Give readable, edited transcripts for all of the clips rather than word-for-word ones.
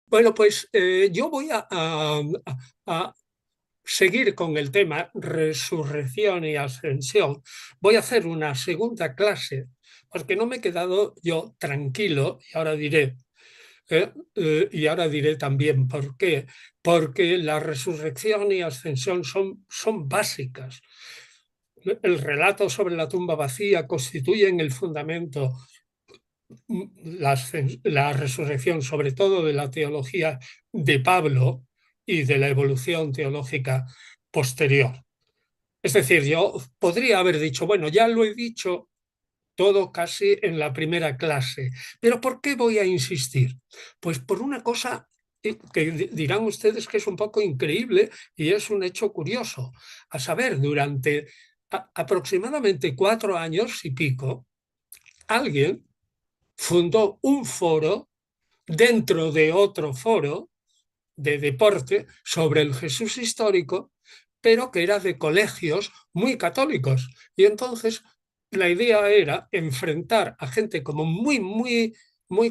Bueno, pues yo voy a seguir con el tema resurrección y ascensión. Voy a hacer una segunda clase porque no me he quedado yo tranquilo y ahora diré también por qué. Porque la resurrección y ascensión son básicas. El relato sobre la tumba vacía constituye el fundamento, la resurrección, sobre todo de la teología de Pablo y de la evolución teológica posterior. Es decir, yo podría haber dicho, bueno, ya lo he dicho todo casi en la primera clase, pero ¿por qué voy a insistir? Pues por una cosa que dirán ustedes que es un poco increíble y es un hecho curioso. A saber, durante aproximadamente 4 años y pico, alguien fundó un foro dentro de otro foro de deporte sobre el Jesús histórico, pero que era de colegios muy católicos. Y entonces la idea era enfrentar a gente como muy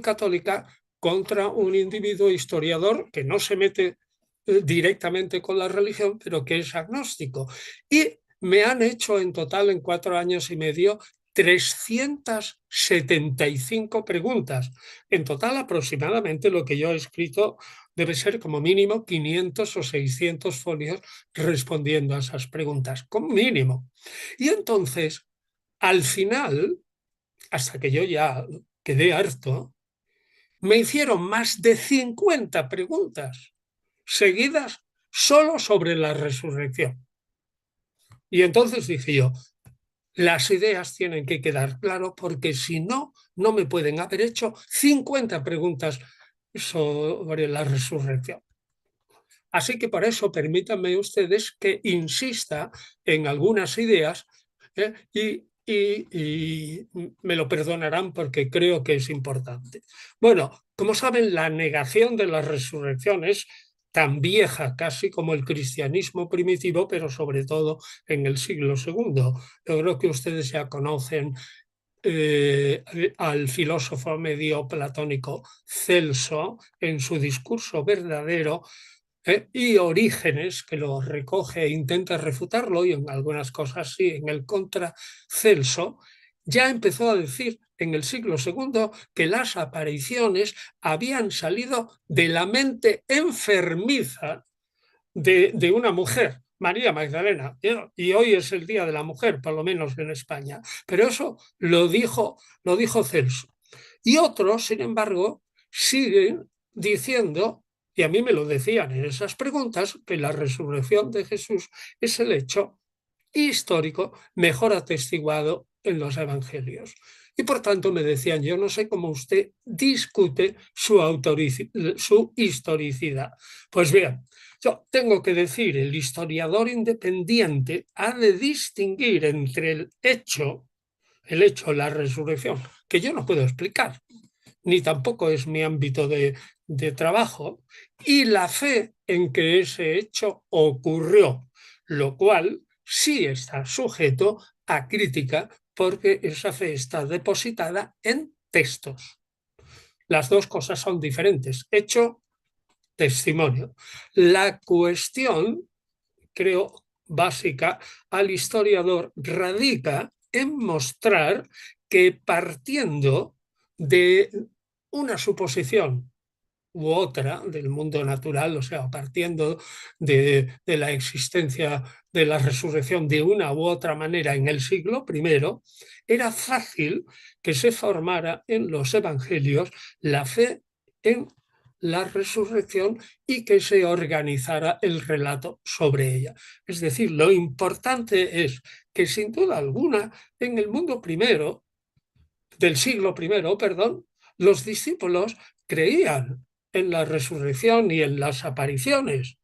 católica contra un individuo historiador que no se mete directamente con la religión, pero que es agnóstico. Y me han hecho en total en 4 años y medio 375 preguntas. En total, aproximadamente lo que yo he escrito debe ser como mínimo 500 o 600 folios respondiendo a esas preguntas, como mínimo. Y entonces, al final, hasta que yo ya quedé harto, me hicieron más de 50 preguntas seguidas solo sobre la resurrección. Y entonces dije yo, las ideas tienen que quedar claro porque si no, no me pueden haber hecho 50 preguntas sobre la resurrección. Así que por eso permítanme ustedes que insista en algunas ideas y me lo perdonarán porque creo que es importante. Bueno, como saben, la negación de la resurrección es tan vieja casi como el cristianismo primitivo, pero sobre todo en el siglo II. Yo creo que ustedes ya conocen al filósofo medio platónico Celso en su discurso verdadero y Orígenes, que lo recoge e intenta refutarlo, y en algunas cosas sí, en el contra Celso, ya empezó a decir en el siglo II que las apariciones habían salido de la mente enfermiza de una mujer, María Magdalena, y hoy es el Día de la Mujer, por lo menos en España. Pero eso lo dijo Celso. Y otros, sin embargo, siguen diciendo, y a mí me lo decían en esas preguntas, que la resurrección de Jesús es el hecho histórico mejor atestiguado en los evangelios. Y por tanto me decían, yo no sé cómo usted discute su historicidad. Pues bien, yo tengo que decir, el historiador independiente ha de distinguir entre el hecho, la resurrección, que yo no puedo explicar, ni tampoco es mi ámbito de trabajo, y la fe en que ese hecho ocurrió, lo cual sí está sujeto a crítica porque esa fe está depositada en textos. Las dos cosas son diferentes, hecho, testimonio. La cuestión, creo, básica al historiador radica en mostrar que partiendo de una suposición u otra del mundo natural, o sea, partiendo de la existencia de la resurrección de una u otra manera en el siglo I, era fácil que se formara en los evangelios la fe en la resurrección y que se organizara el relato sobre ella. Es decir, lo importante es que sin duda alguna en el mundo primero, del siglo I, perdón, los discípulos creían en la resurrección y en las apariciones.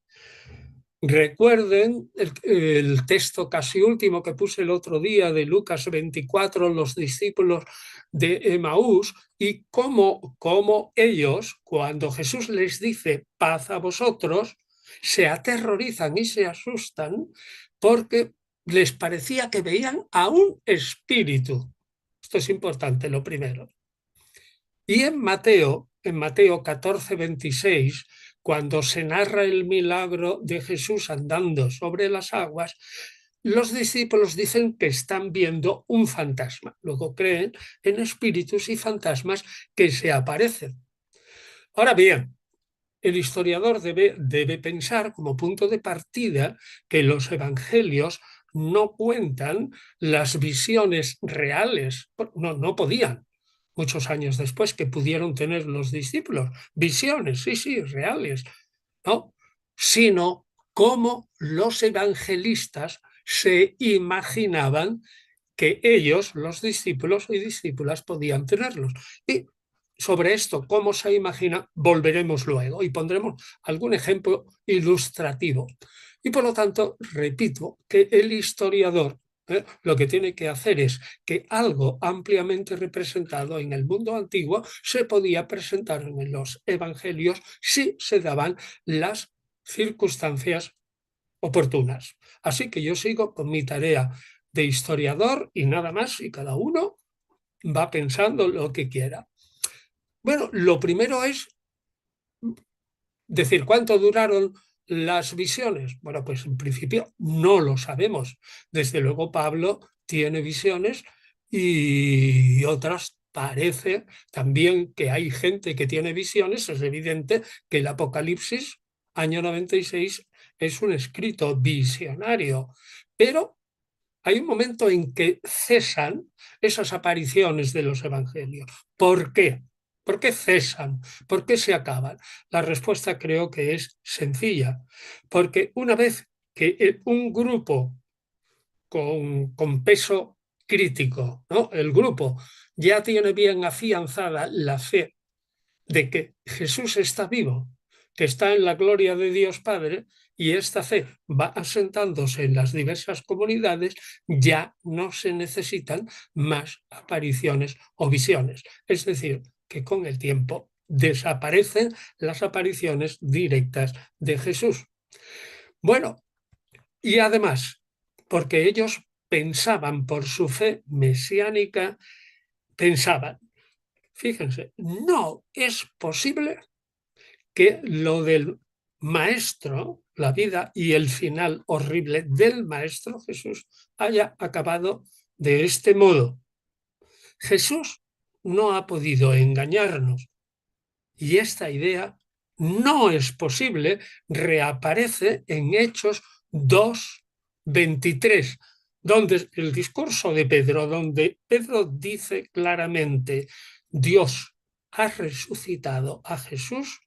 Recuerden el texto casi último que puse el otro día de Lucas 24, los discípulos de Emaús, y cómo ellos, cuando Jesús les dice paz a vosotros, se aterrorizan y se asustan porque les parecía que veían a un espíritu. Esto es importante, lo primero. Y en Mateo en Mateo 14:26, cuando se narra el milagro de Jesús andando sobre las aguas, los discípulos dicen que están viendo un fantasma. Luego creen en espíritus y fantasmas que se aparecen. Ahora bien, el historiador debe pensar como punto de partida que los evangelios no cuentan las visiones reales, no podían, muchos años después que pudieron tener los discípulos, visiones, sí, reales, ¿no? Sino cómo los evangelistas se imaginaban que ellos, los discípulos y discípulas, podían tenerlos. Y sobre esto, cómo se imagina, volveremos luego y pondremos algún ejemplo ilustrativo. Y por lo tanto, repito que el historiador lo que tiene que hacer es que algo ampliamente representado en el mundo antiguo se podía presentar en los evangelios si se daban las circunstancias oportunas. Así que yo sigo con mi tarea de historiador y nada más, y cada uno va pensando lo que quiera. Bueno, lo primero es decir, ¿cuánto duraron las visiones? Bueno, pues en principio no lo sabemos. Desde luego Pablo tiene visiones y otras parece también que hay gente que tiene visiones. Es evidente que el Apocalipsis, año 96, es un escrito visionario, pero hay un momento en que cesan esas apariciones de los evangelios. ¿Por qué? ¿Por qué cesan? ¿Por qué se acaban? La respuesta creo que es sencilla, porque una vez que un grupo con peso crítico, ¿no? El grupo ya tiene bien afianzada la fe de que Jesús está vivo, que está en la gloria de Dios Padre, y esta fe va asentándose en las diversas comunidades, ya no se necesitan más apariciones o visiones. Es decir, que con el tiempo desaparecen las apariciones directas de Jesús. Bueno, y además, porque ellos pensaban por su fe mesiánica, pensaban, fíjense, no es posible que lo del maestro, la vida y el final horrible del maestro Jesús haya acabado de este modo. Jesús no ha podido engañarnos y esta idea no es posible, reaparece en Hechos 2:23, donde el discurso de Pedro, donde Pedro dice claramente, Dios ha resucitado a Jesús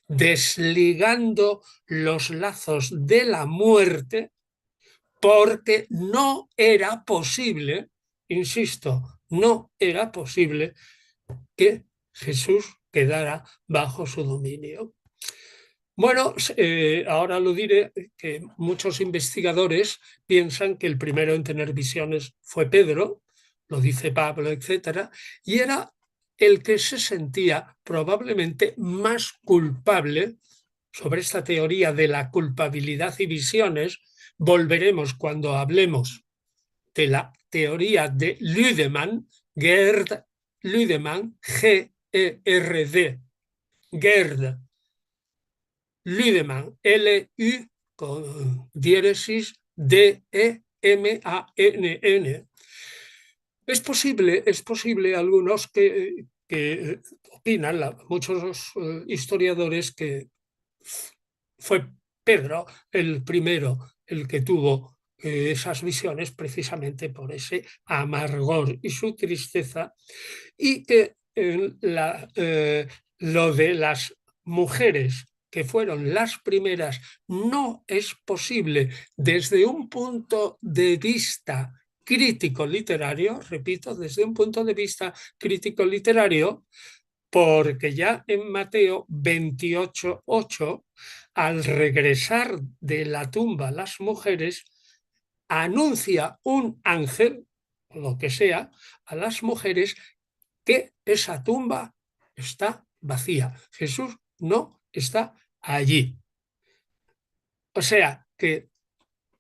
desligando los lazos de la muerte porque no era posible, insisto, no era posible que Jesús quedara bajo su dominio. Bueno, ahora lo diré, que muchos investigadores piensan que el primero en tener visiones fue Pedro, lo dice Pablo, etcétera, y era el que se sentía probablemente más culpable sobre esta teoría de la culpabilidad y visiones. Volveremos cuando hablemos de la teoría de Lüdemann, Gerd Lüdemann, G-E-R-D, Gerd Lüdemann, L-U con diéresis D-E-M-A-N-N. Es posible algunos que opinan, muchos historiadores, que fue Pedro el primero el que tuvo esas visiones precisamente por ese amargor y su tristeza, y que lo de las mujeres que fueron las primeras no es posible desde un punto de vista crítico literario, repito, desde un punto de vista crítico literario, porque ya en Mateo 28:8, al regresar de la tumba las mujeres, anuncia un ángel, lo que sea, a las mujeres que esa tumba está vacía. Jesús no está allí. O sea que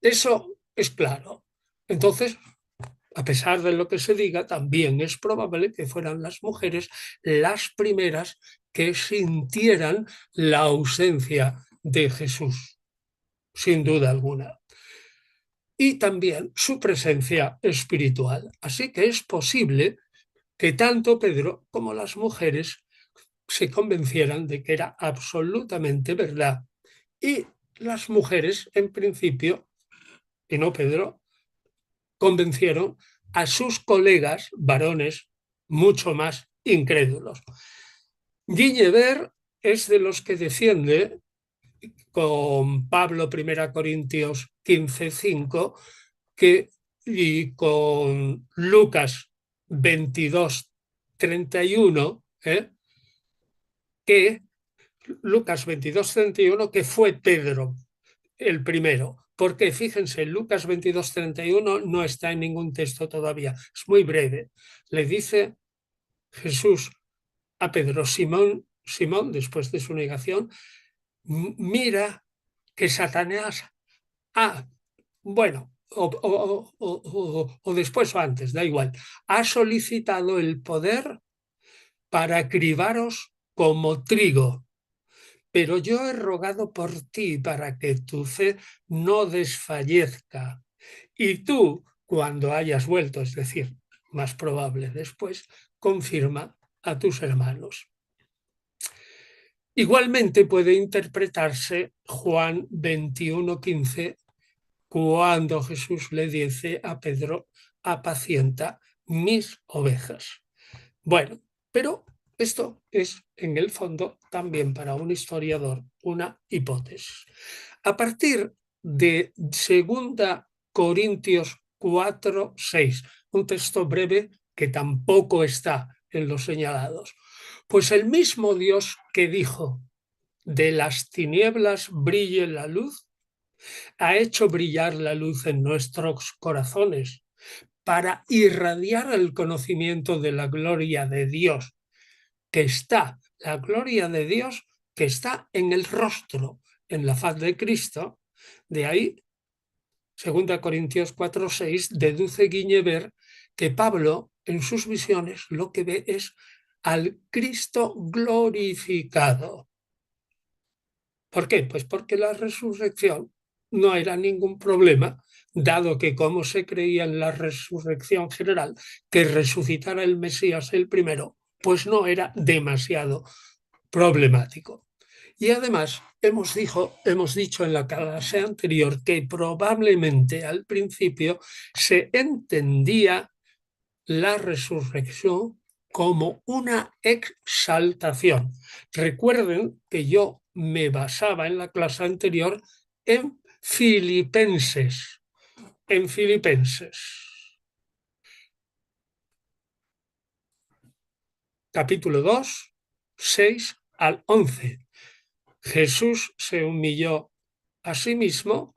eso es claro. Entonces, a pesar de lo que se diga, también es probable que fueran las mujeres las primeras que sintieran la ausencia de Jesús, sin duda alguna. Y también su presencia espiritual. Así que es posible que tanto Pedro como las mujeres se convencieran de que era absolutamente verdad. Y las mujeres, en principio, y no Pedro, convencieron a sus colegas varones mucho más incrédulos. Guilleber es de los que defiende con Pablo, 1 Corintios 15:5, que, y con Lucas 22:31, que Lucas 22:31, que fue Pedro el primero. Porque fíjense, Lucas 22:31 no está en ningún texto todavía, es muy breve. Le dice Jesús a Pedro: Simón, Simón, después de su negación, mira que Satanás, ah, bueno, o después o antes, da igual, ha solicitado el poder para cribaros como trigo, pero yo he rogado por ti para que tu fe no desfallezca. Y tú, cuando hayas vuelto, es decir, más probable después, confirma a tus hermanos. Igualmente puede interpretarse Juan 21:15, cuando Jesús le dice a Pedro: apacienta mis ovejas. Bueno, pero esto es, en el fondo, también para un historiador, una hipótesis. A partir de 2 Corintios 4:6, un texto breve que tampoco está en los señalados, pues el mismo Dios que dijo: de las tinieblas brille la luz, ha hecho brillar la luz en nuestros corazones para irradiar el conocimiento de la gloria de Dios, la gloria de Dios que está en el rostro, en la faz de Cristo. De ahí, 2 Corintios 4:6, deduce Guilleber que Pablo, en sus visiones, lo que ve es al Cristo glorificado. ¿Por qué? Pues porque la resurrección no era ningún problema, dado que, como se creía en la resurrección general, que resucitara el Mesías el primero, pues no era demasiado problemático. Y además hemos dicho en la clase anterior que probablemente al principio se entendía la resurrección como una exaltación. Recuerden que yo me basaba en la clase anterior en Filipenses, capítulo 2, 6 al 11. Jesús se humilló a sí mismo,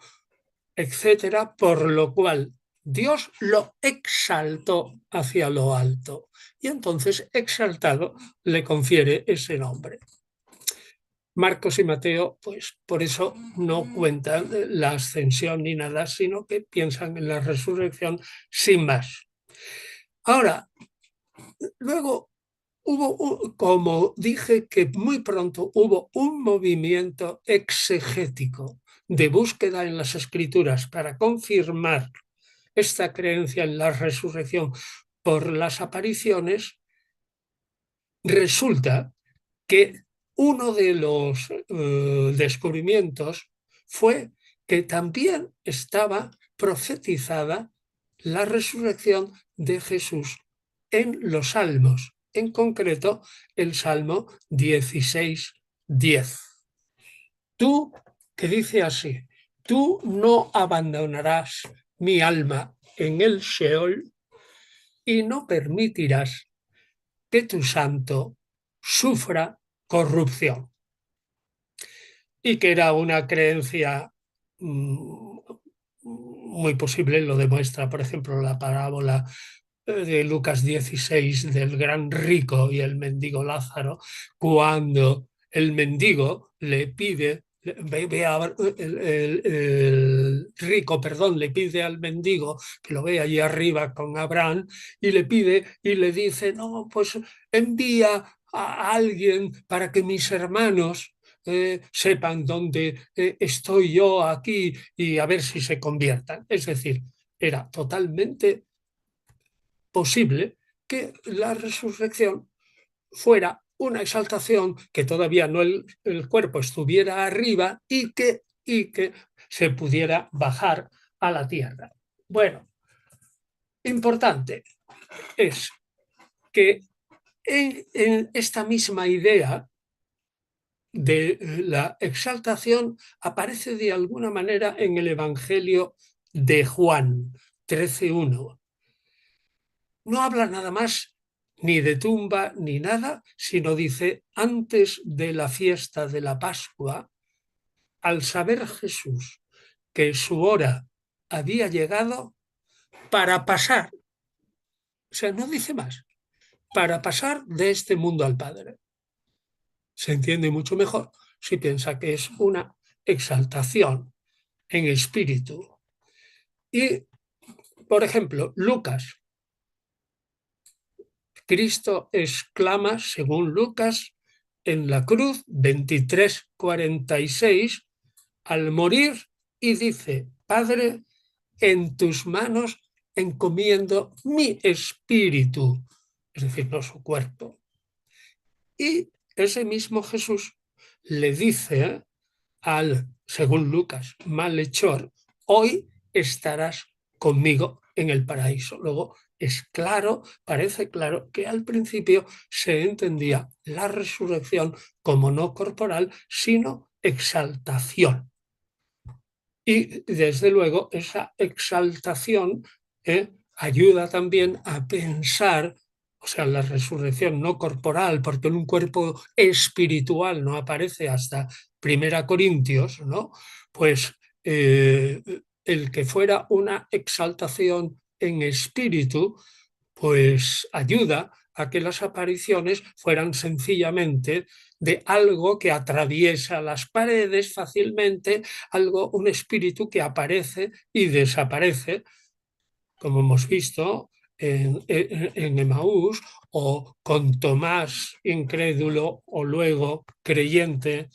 etcétera, por lo cual Dios lo exaltó hacia lo alto. Y entonces, exaltado, le confiere ese nombre. Marcos y Mateo, pues por eso no cuentan la ascensión ni nada, sino que piensan en la resurrección sin más. Ahora, luego como dije, que muy pronto hubo un movimiento exegético de búsqueda en las escrituras para confirmar esta creencia en la resurrección por las apariciones. Resulta que uno de los descubrimientos fue que también estaba profetizada la resurrección de Jesús en los salmos, en concreto el Salmo 16:10. Tú, que dice así: tú no abandonarás mi alma en el Sheol y no permitirás que tu santo sufra corrupción. Y que era una creencia muy posible, lo demuestra, por ejemplo, la parábola de Lucas 16 del gran rico y el mendigo Lázaro, cuando el mendigo le pide, el rico, perdón, le pide al mendigo, que lo ve allí arriba con Abraham, y le pide y le dice: no, pues envía a alguien para que mis hermanos sepan dónde estoy yo aquí y a ver si se conviertan. Es decir, era totalmente posible que la resurrección fuera una exaltación, que todavía no el cuerpo estuviera arriba y que se pudiera bajar a la tierra. Bueno, importante es que en esta misma idea de la exaltación aparece de alguna manera en el Evangelio de Juan 13:1. No habla nada más ni de tumba ni nada, sino dice, antes de la fiesta de la Pascua, al saber Jesús que su hora había llegado para pasar, o sea, no dice más, para pasar de este mundo al Padre. Se entiende mucho mejor si piensa que es una exaltación en espíritu. Y, por ejemplo, Lucas, Cristo exclama, según Lucas, en la cruz 23:46, al morir, y dice, Padre, en tus manos encomiendo mi espíritu, es decir, no su cuerpo. Y ese mismo Jesús le dice al, según Lucas, malhechor, hoy estarás conmigo en el paraíso. Luego es claro, parece claro que al principio se entendía la resurrección como no corporal, sino exaltación. Y desde luego esa exaltación ayuda también a pensar, o sea, la resurrección no corporal, porque en un cuerpo espiritual no aparece hasta Primera Corintios, ¿no? Pues el que fuera una exaltación en espíritu, pues ayuda a que las apariciones fueran sencillamente de algo que atraviesa las paredes fácilmente, algo, un espíritu que aparece y desaparece, como hemos visto en Emaús, o con Tomás incrédulo o luego creyente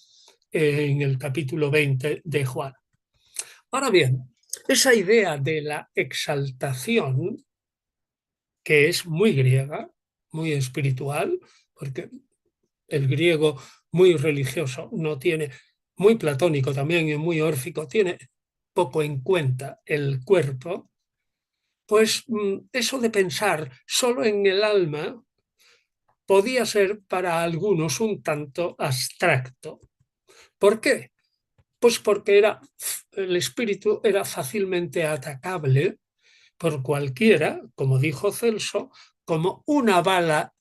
en el capítulo 20 de Juan. Ahora bien, esa idea de la exaltación, que es muy griega, muy espiritual, porque el griego muy religioso no tiene, muy platónico también y muy órfico, tiene poco en cuenta el cuerpo, pues eso de pensar solo en el alma podía ser para algunos un tanto abstracto. ¿Por qué? Pues porque el espíritu era fácilmente atacable por cualquiera, como dijo Celso, como una vana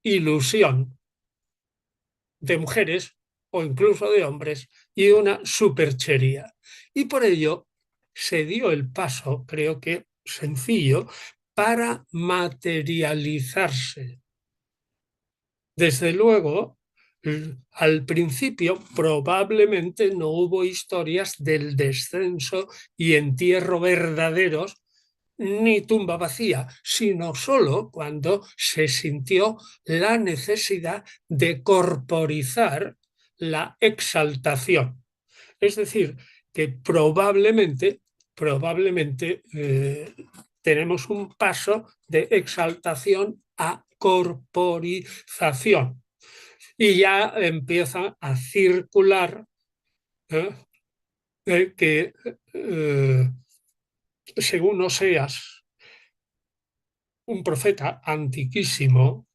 ilusión de mujeres o incluso de hombres y una superchería. Y por ello se dio el paso, creo que sencillo, para materializarse. Desde luego, al principio probablemente no hubo historias del descenso y entierro verdaderos ni tumba vacía, sino solo cuando se sintió la necesidad de corporizar la exaltación. Es decir, que probablemente tenemos un paso de exaltación a corporización y ya empieza a circular ¿eh? Que según Oseas, un profeta antiquísimo,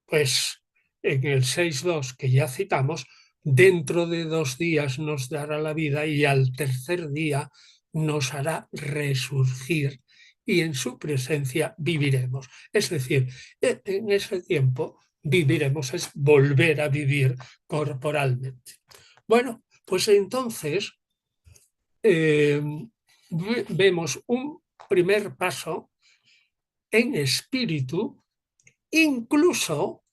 pues en el 6:2 que ya citamos, dentro de 2 días nos dará la vida y al tercer día nos hará resurgir y en su presencia viviremos. Es decir, en ese tiempo viviremos, es volver a vivir corporalmente. Bueno, pues entonces eh, vemos un primer paso en espíritu, incluso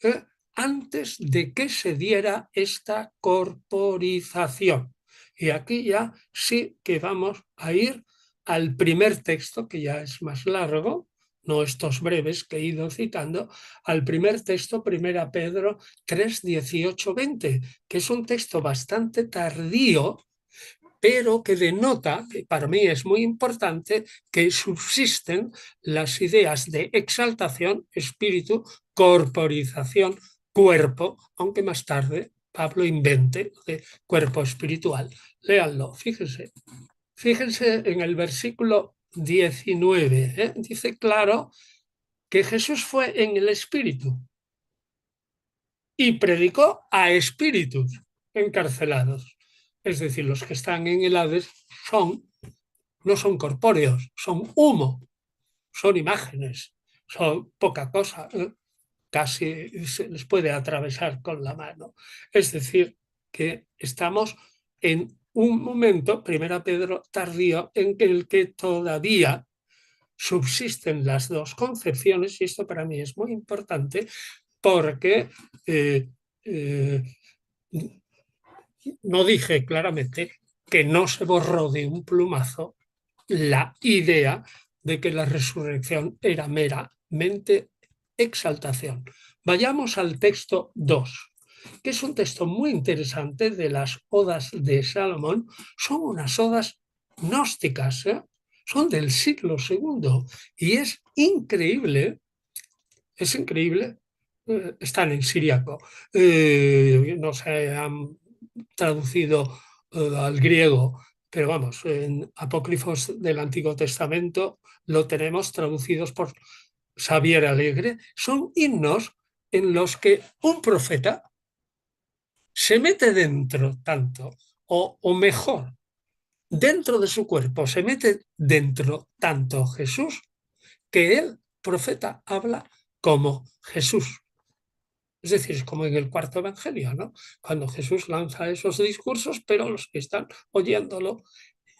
antes de que se diera esta corporización. Y aquí ya sí que vamos a ir al primer texto, que ya es más largo, no estos breves que he ido citando, al primer texto, 1 Pedro 3, 18, 20, que es un texto bastante tardío, pero que denota, que para mí es muy importante, que subsisten las ideas de exaltación, espíritu, corporización, cuerpo, aunque más tarde Pablo invente de cuerpo espiritual. Léanlo, fíjense. Fíjense en el versículo 19, ¿eh? Dice claro que Jesús fue en el espíritu y predicó a espíritus encarcelados. Es decir, los que están en el Hades no son corpóreos, son humo, son imágenes, son poca cosa, ¿eh? Casi se les puede atravesar con la mano. Es decir, que estamos en un momento, 1 Pedro tardío, en el que todavía subsisten las dos concepciones, y esto para mí es muy importante porque eh, no dije claramente que no se borró de un plumazo la idea de que la resurrección era meramente exaltación. Vayamos al texto 2, que es un texto muy interesante de las Odas de Salomón. Son unas odas gnósticas, ¿eh? Son del siglo II y es increíble, están en siríaco, no se han traducido al griego, pero vamos, en apócrifos del Antiguo Testamento lo tenemos traducidos por Xavier Alegre. Son himnos en los que un profeta se mete dentro tanto, o mejor, dentro de su cuerpo se mete dentro tanto Jesús, que el profeta habla como Jesús. Es decir, es como en el cuarto evangelio, ¿no? Cuando Jesús lanza esos discursos, pero los que están oyéndolo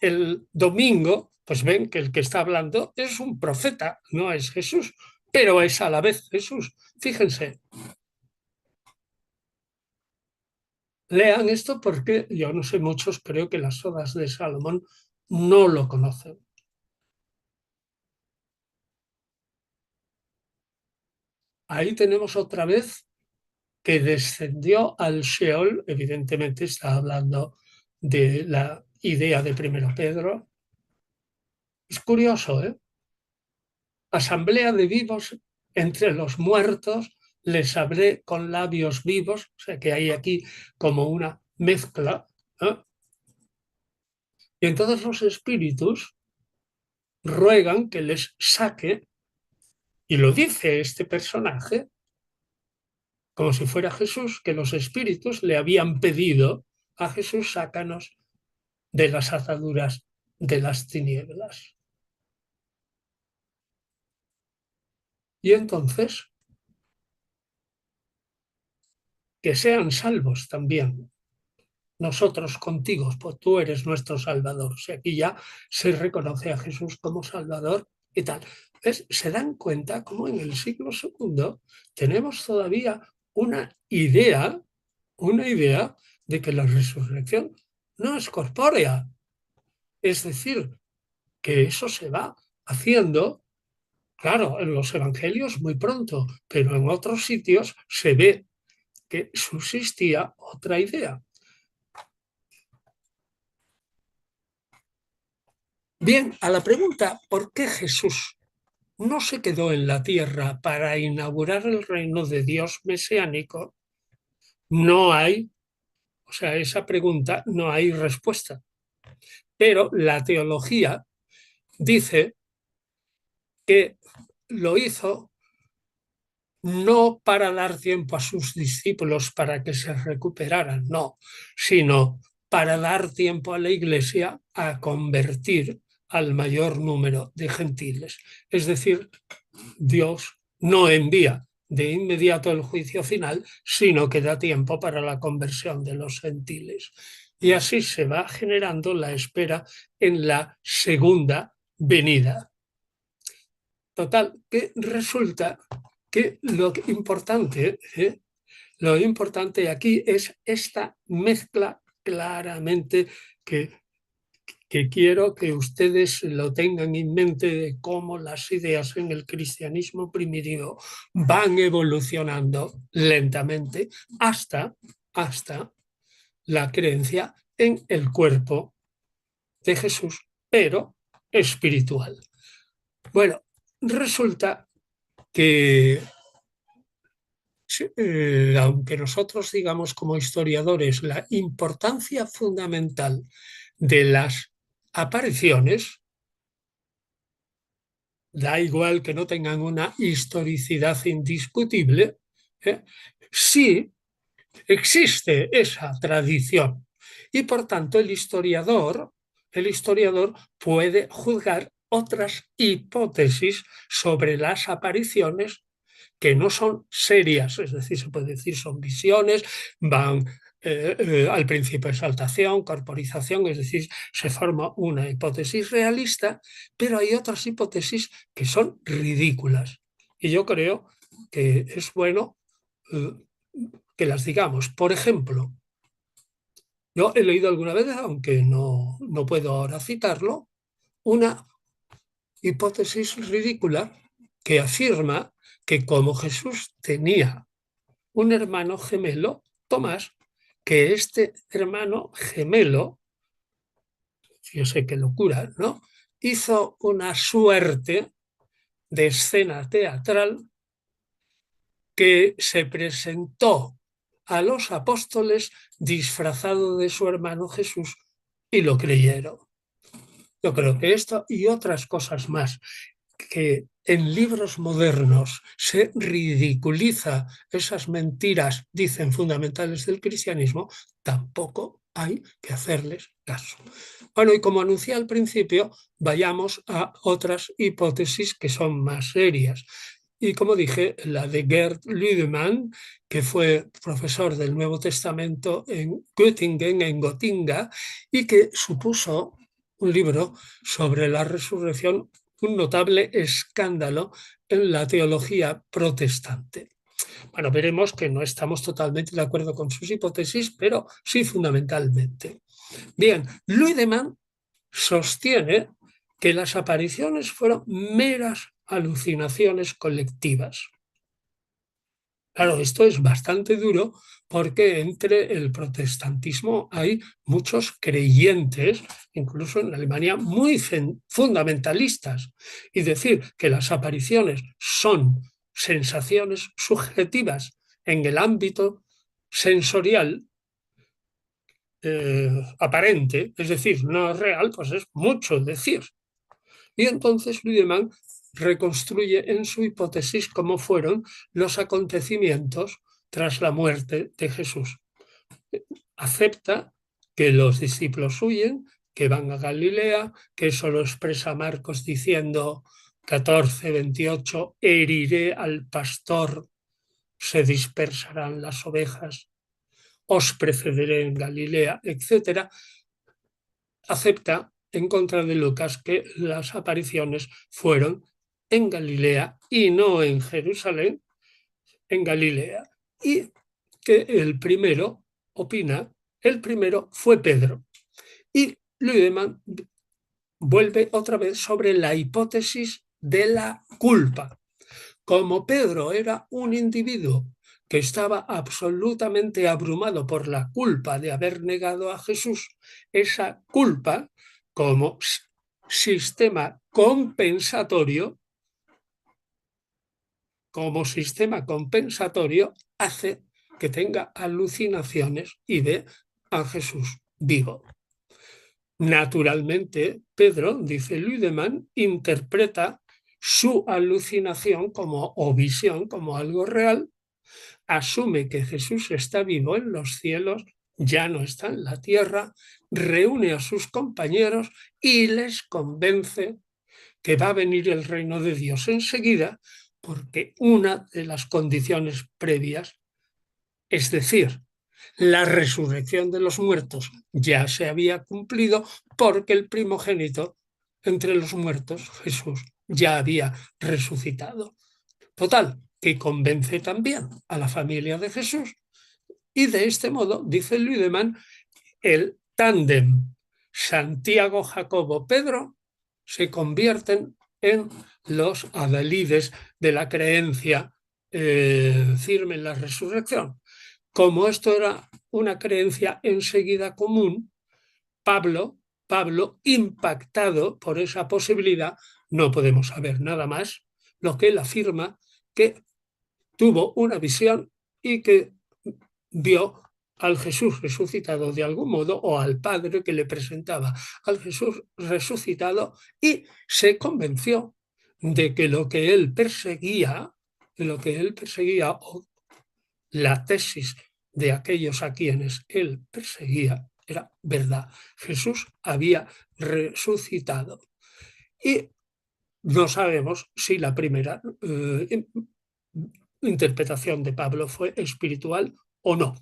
el domingo, pues ven que el que está hablando es un profeta, no es Jesús, pero es a la vez Jesús. Fíjense, lean esto porque yo no sé muchos, creo que las Odas de Salomón no lo conocen. Ahí tenemos otra vez que descendió al Sheol, evidentemente está hablando de la idea de 1 Pedro. Es curioso, ¿eh? Asamblea de vivos entre los muertos, les hablé con labios vivos, o sea que hay aquí como una mezcla, ¿eh? Y entonces los espíritus ruegan que les saque, y lo dice este personaje, como si fuera Jesús, que los espíritus le habían pedido a Jesús, sácanos de las ataduras de las tinieblas. Y entonces, que sean salvos también nosotros contigo, pues tú eres nuestro Salvador. O sea, aquí ya se reconoce a Jesús como Salvador y tal. ¿Ves? Se dan cuenta cómo en el siglo II tenemos todavía una idea de que la resurrección no es corpórea. Es decir, que eso se va haciendo, claro, en los evangelios muy pronto, pero en otros sitios se ve que subsistía otra idea. Bien, a la pregunta ¿por qué Jesús no se quedó en la tierra para inaugurar el reino de Dios mesiánico? No hay, o sea, esa pregunta no hay respuesta. Pero la teología dice que lo hizo no para dar tiempo a sus discípulos para que se recuperaran, no, sino para dar tiempo a la Iglesia a convertir al mayor número de gentiles. Es decir, Dios no envía de inmediato el juicio final, sino que da tiempo para la conversión de los gentiles. Y así se va generando la espera en la segunda venida. Total, que resulta que lo importante aquí es esta mezcla claramente que que quiero que ustedes lo tengan en mente de cómo las ideas en el cristianismo primitivo van evolucionando lentamente hasta la creencia en el cuerpo de Jesús, pero espiritual. Bueno, resulta que aunque nosotros digamos como historiadores la importancia fundamental de las apariciones, da igual que no tengan una historicidad indiscutible, ¿eh? Sí existe esa tradición y por tanto el historiador puede juzgar otras hipótesis sobre las apariciones que no son serias, es decir, se puede decir son visiones, van al principio exaltación, corporización, es decir, se forma una hipótesis realista, pero hay otras hipótesis que son ridículas. Y yo creo que es bueno eh, que las digamos. Por ejemplo, yo he leído alguna vez, aunque no puedo ahora citarlo, una hipótesis ridícula que afirma que como Jesús tenía un hermano gemelo, Tomás, que este hermano gemelo, yo sé qué locura, ¿no? Hizo una suerte de escena teatral que se presentó a los apóstoles disfrazado de su hermano Jesús y lo creyeron. Yo creo que esto y otras cosas más que en libros modernos se ridiculiza esas mentiras, dicen, fundamentales del cristianismo, tampoco hay que hacerles caso. Bueno, y como anuncié al principio, vayamos a otras hipótesis que son más serias. Y como dije, la de Gerd Lüdemann, que fue profesor del Nuevo Testamento en Göttingen, en Gotinga, y que supuso un libro sobre la resurrección, un notable escándalo en la teología protestante. Bueno, veremos que no estamos totalmente de acuerdo con sus hipótesis, pero sí fundamentalmente. Bien, Ludemann sostiene que las apariciones fueron meras alucinaciones colectivas. Claro, esto es bastante duro porque entre el protestantismo hay muchos creyentes, incluso en Alemania, muy fundamentalistas. Y decir que las apariciones son sensaciones subjetivas en el ámbito sensorial aparente, es decir, no real, pues es mucho decir. Y entonces Ludemann reconstruye en su hipótesis cómo fueron los acontecimientos tras la muerte de Jesús. Acepta que los discípulos huyen, que van a Galilea, que eso lo expresa Marcos diciendo 14:28, heriré al pastor, se dispersarán las ovejas, os precederé en Galilea, etc. Acepta en contra de Lucas que las apariciones fueron en Galilea y no en Jerusalén, en Galilea. Y que el primero, opina, el primero fue Pedro. Y Lüdemann vuelve otra vez sobre la hipótesis de la culpa. Como Pedro era un individuo que estaba absolutamente abrumado por la culpa de haber negado a Jesús, esa culpa como sistema compensatorio hace que tenga alucinaciones y ve a Jesús vivo. Naturalmente, Pedro, dice Lüdemann, interpreta su alucinación o visión como algo real, asume que Jesús está vivo en los cielos, ya no está en la tierra, reúne a sus compañeros y les convence que va a venir el reino de Dios enseguida, porque una de las condiciones previas, es decir, la resurrección de los muertos, ya se había cumplido porque el primogénito entre los muertos, Jesús, ya había resucitado. Total, que convence también a la familia de Jesús y de este modo, dice Lüdemann, el tándem Santiago, Jacobo, Pedro se convierten en los adalides de la creencia firme en la resurrección. Como esto era una creencia enseguida común, Pablo, impactado por esa posibilidad, no podemos saber nada más, lo que él afirma que tuvo una visión y que vio al Jesús resucitado de algún modo o al Padre que le presentaba al Jesús resucitado y se convenció de que lo que él perseguía, o la tesis de aquellos a quienes él perseguía, era verdad. Jesús había resucitado. Y no sabemos si la primera interpretación de Pablo fue espiritual o no.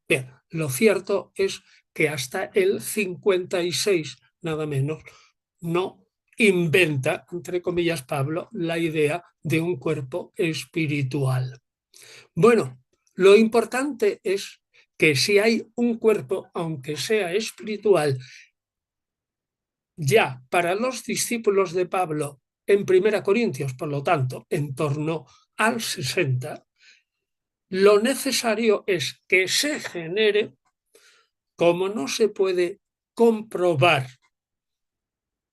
Bien, lo cierto es que hasta el 56, nada menos, no inventa, entre comillas, Pablo, la idea de un cuerpo espiritual. Bueno, lo importante es que si hay un cuerpo, aunque sea espiritual, ya para los discípulos de Pablo en 1 Corintios, por lo tanto, en torno al 60, lo necesario es que se genere, como no se puede comprobar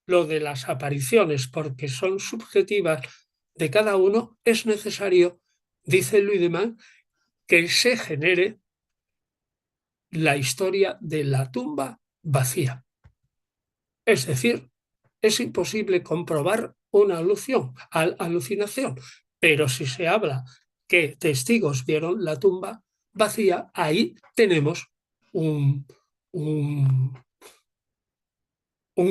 lo de las apariciones porque son subjetivas de cada uno, es necesario, dice Ludemann, que se genere la historia de la tumba vacía. Es decir, es imposible comprobar una alucinación, pero si se habla que testigos vieron la tumba vacía, ahí tenemos un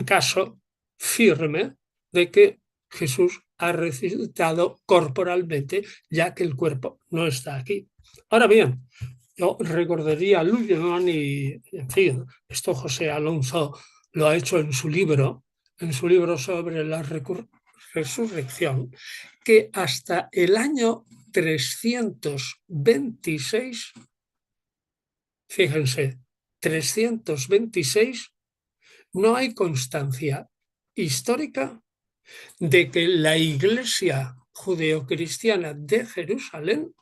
caso firme de que Jesús ha resucitado corporalmente, ya que el cuerpo no está aquí. Ahora bien, yo recordaría a Ludemann y, en fin, esto José Alonso lo ha hecho en su libro sobre la resurrección, que hasta el año 326, fíjense, 326, no hay constancia histórica de que la Iglesia judeocristiana de Jerusalén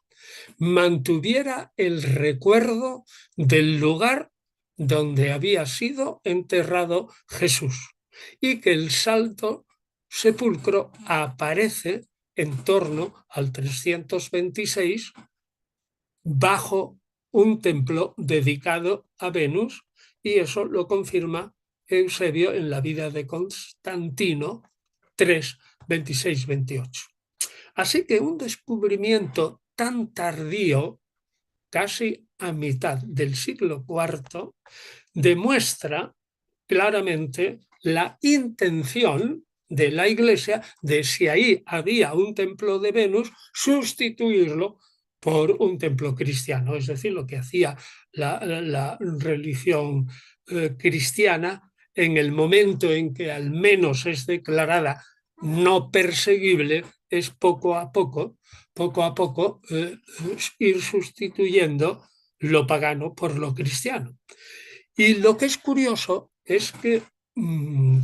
mantuviera el recuerdo del lugar donde había sido enterrado Jesús y que el Santo Sepulcro aparece en torno al 326 bajo un templo dedicado a Venus, y eso lo confirma Eusebio en la vida de Constantino 3, 26, 28. Así que un descubrimiento tan tardío, casi a mitad del siglo IV, demuestra claramente la intención de la Iglesia de, si ahí había un templo de Venus, sustituirlo por un templo cristiano. Es decir, lo que hacía la religión cristiana en el momento en que al menos es declarada no perseguible, es poco a poco ir sustituyendo lo pagano por lo cristiano. Y lo que es curioso es que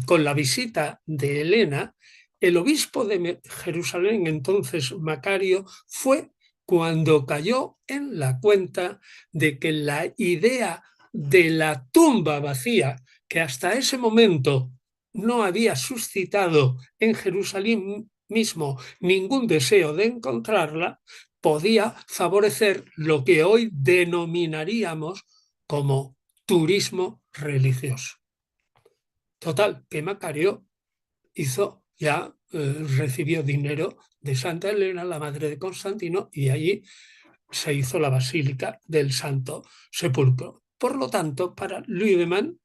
con la visita de Helena, el obispo de Jerusalén, entonces Macario, fue cuando cayó en la cuenta de que la idea de la tumba vacía, que hasta ese momento no había suscitado en Jerusalén mismo ningún deseo de encontrarla, podía favorecer lo que hoy denominaríamos como turismo religioso. Total, que Macario recibió dinero de Santa Elena, la madre de Constantino, y allí se hizo la Basílica del Santo Sepulcro. Por lo tanto, para Ludemann,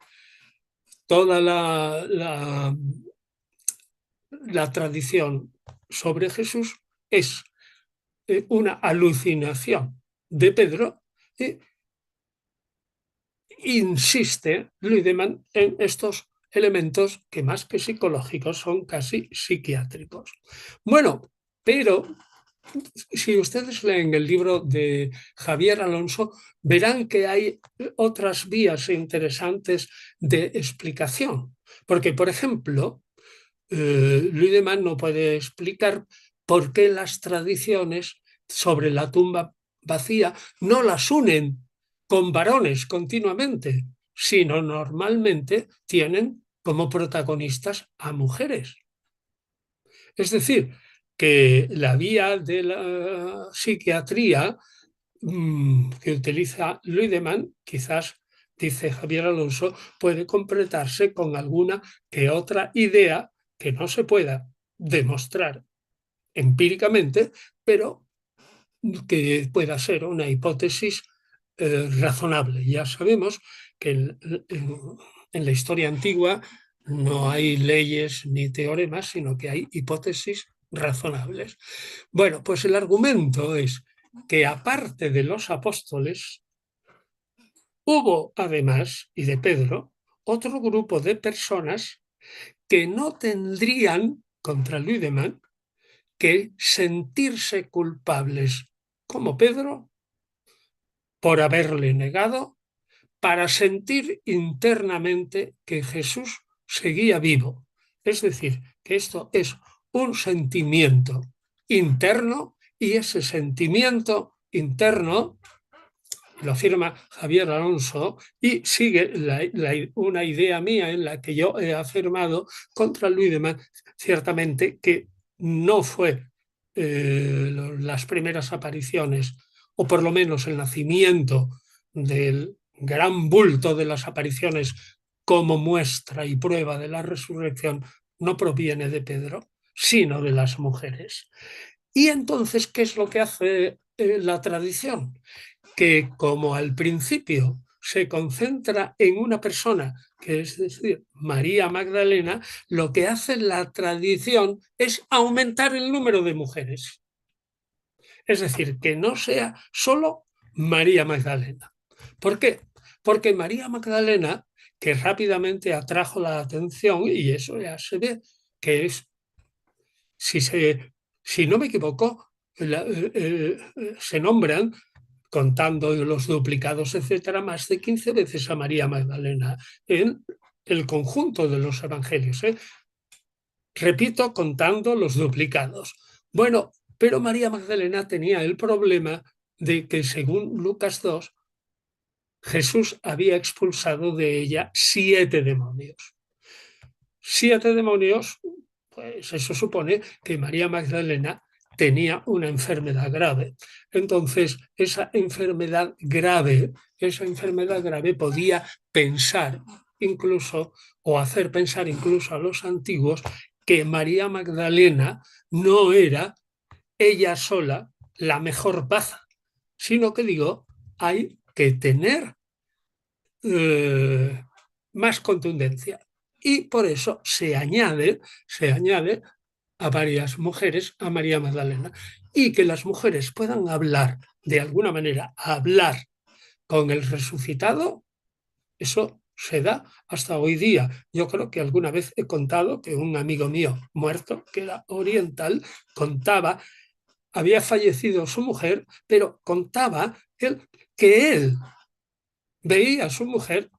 toda la tradición sobre Jesús es una alucinación de Pedro, y insiste Ludemann en estos elementos que más que psicológicos son casi psiquiátricos. Bueno, pero Si ustedes leen el libro de Javier Alonso, verán que hay otras vías interesantes de explicación. Porque, por ejemplo, Lüdemann no puede explicar por qué las tradiciones sobre la tumba vacía no las unen con varones continuamente, sino normalmente tienen como protagonistas a mujeres. Es decir, que la vía de la psiquiatría que utiliza Lüdemann, quizás, dice Javier Alonso, puede completarse con alguna que otra idea que no se pueda demostrar empíricamente, pero que pueda ser una hipótesis razonable. Ya sabemos que en la historia antigua no hay leyes ni teoremas, sino que hay hipótesis razonables. Bueno, pues el argumento es que aparte de los apóstoles, hubo además, y de Pedro, otro grupo de personas que no tendrían, contra Lüdemann, que sentirse culpables, como Pedro, por haberle negado, para sentir internamente que Jesús seguía vivo. Es decir, que esto es un sentimiento interno y ese sentimiento interno lo afirma Javier Alonso y sigue una idea mía en la que yo he afirmado contra Luidemann, ciertamente que no fue las primeras apariciones, o por lo menos el nacimiento del gran bulto de las apariciones como muestra y prueba de la resurrección, no proviene de Pedro, sino de las mujeres. Y entonces, ¿qué es lo que hace la tradición? Que como al principio se concentra en una persona, que es decir, María Magdalena, lo que hace la tradición es aumentar el número de mujeres. Es decir, que no sea solo María Magdalena. ¿Por qué? Porque María Magdalena, que rápidamente atrajo la atención, y eso ya se ve, que es, si, si no me equivoco, se nombran contando los duplicados, etcétera, más de 15 veces a María Magdalena en el conjunto de los evangelios. Repito, contando los duplicados. Bueno, pero María Magdalena tenía el problema de que, según Lucas 2, Jesús había expulsado de ella 7 demonios. 7 demonios, pues eso supone que María Magdalena tenía una enfermedad grave. Entonces, esa enfermedad grave podía pensar incluso o hacer pensar incluso a los antiguos que María Magdalena no era ella sola la mejor baza, sino que digo, hay que tener más contundencia. Y por eso se añade a varias mujeres a María Magdalena. Y que las mujeres puedan hablar, de alguna manera, hablar con el resucitado, eso se da hasta hoy día. Yo creo que alguna vez he contado que un amigo mío muerto, que era oriental, contaba, había fallecido su mujer, pero contaba que él veía a su mujer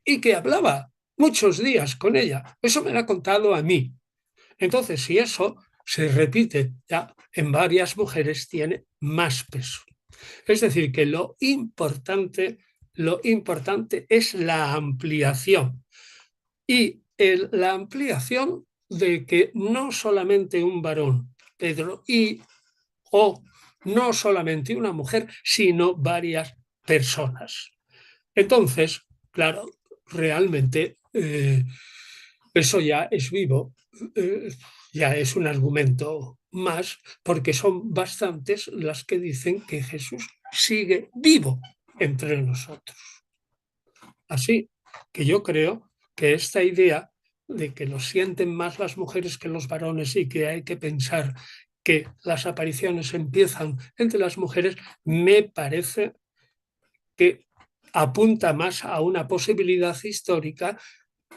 y que hablaba muchos días con ella. Eso me lo ha contado a mí. Entonces, si eso se repite ya en varias mujeres, tiene más peso. Es decir, que lo importante es la ampliación. Y la ampliación de que no solamente un varón, Pedro, o no solamente una mujer, sino varias personas. Entonces, claro, realmente eso ya es vivo, ya es un argumento más, porque son bastantes las que dicen que Jesús sigue vivo entre nosotros. Así que yo creo que esta idea de que lo sienten más las mujeres que los varones y que hay que pensar que las apariciones empiezan entre las mujeres, me parece que apunta más a una posibilidad histórica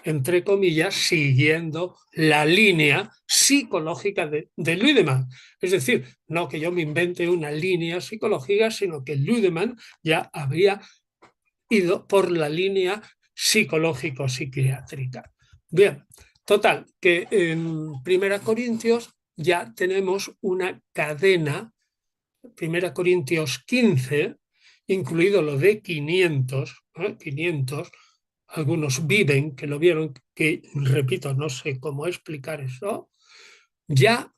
entre comillas, siguiendo la línea psicológica de Ludemann. Es decir, no que yo me invente una línea psicológica, sino que Ludemann ya había ido por la línea psicológico-psiquiátrica. Bien, total, que en Primera Corintios ya tenemos una cadena, Primera Corintios 15, incluido lo de 500, 500, algunos viven, que lo vieron, que repito, no sé cómo explicar eso, ya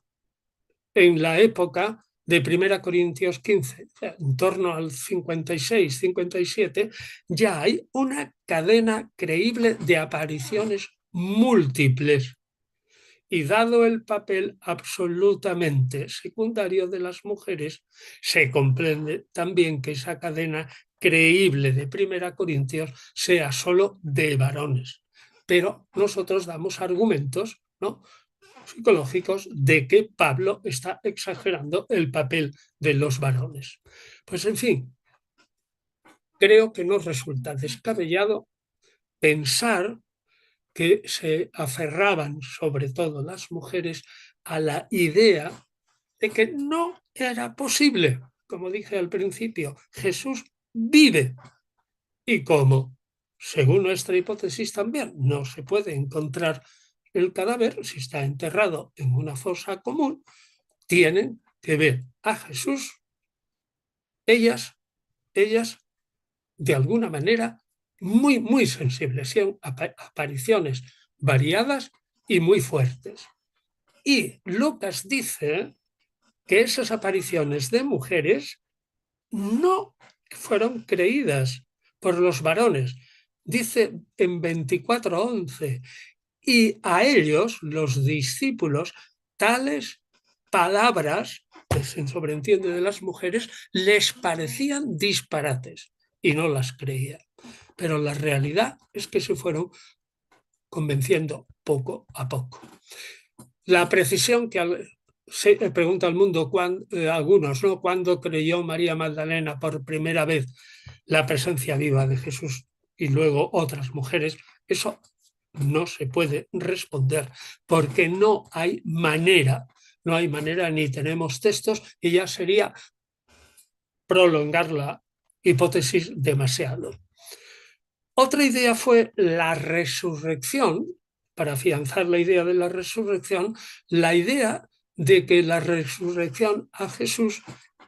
en la época de Primera Corintios 15, en torno al 56, 57, ya hay una cadena creíble de apariciones múltiples. Y dado el papel absolutamente secundario de las mujeres, se comprende también que esa cadena creíble de Primera Corintios sea solo de varones. Pero nosotros damos argumentos, ¿no?, psicológicos de que Pablo está exagerando el papel de los varones. Pues en fin, creo que nos resulta descabellado pensar que se aferraban, sobre todo las mujeres, a la idea de que no era posible. Como dije al principio, Jesús vive. ¿Y cómo? Según nuestra hipótesis también, no se puede encontrar el cadáver si está enterrado en una fosa común. Tienen que ver a Jesús, ellas de alguna manera muy, muy sensibles, son apariciones variadas y muy fuertes. Y Lucas dice que esas apariciones de mujeres no fueron creídas por los varones. Dice en 24:11, y a ellos, los discípulos, tales palabras, que se sobreentiende de las mujeres, les parecían disparates y no las creían. Pero la realidad es que se fueron convenciendo poco a poco. La precisión que se pregunta al mundo, algunos, ¿no?, ¿cuándo creyó María Magdalena por primera vez la presencia viva de Jesús y luego otras mujeres? Eso no se puede responder porque no hay manera ni tenemos textos, y ya sería prolongar la hipótesis demasiado. Otra idea fue la resurrección, para afianzar la idea de la resurrección, la idea de que la resurrección a Jesús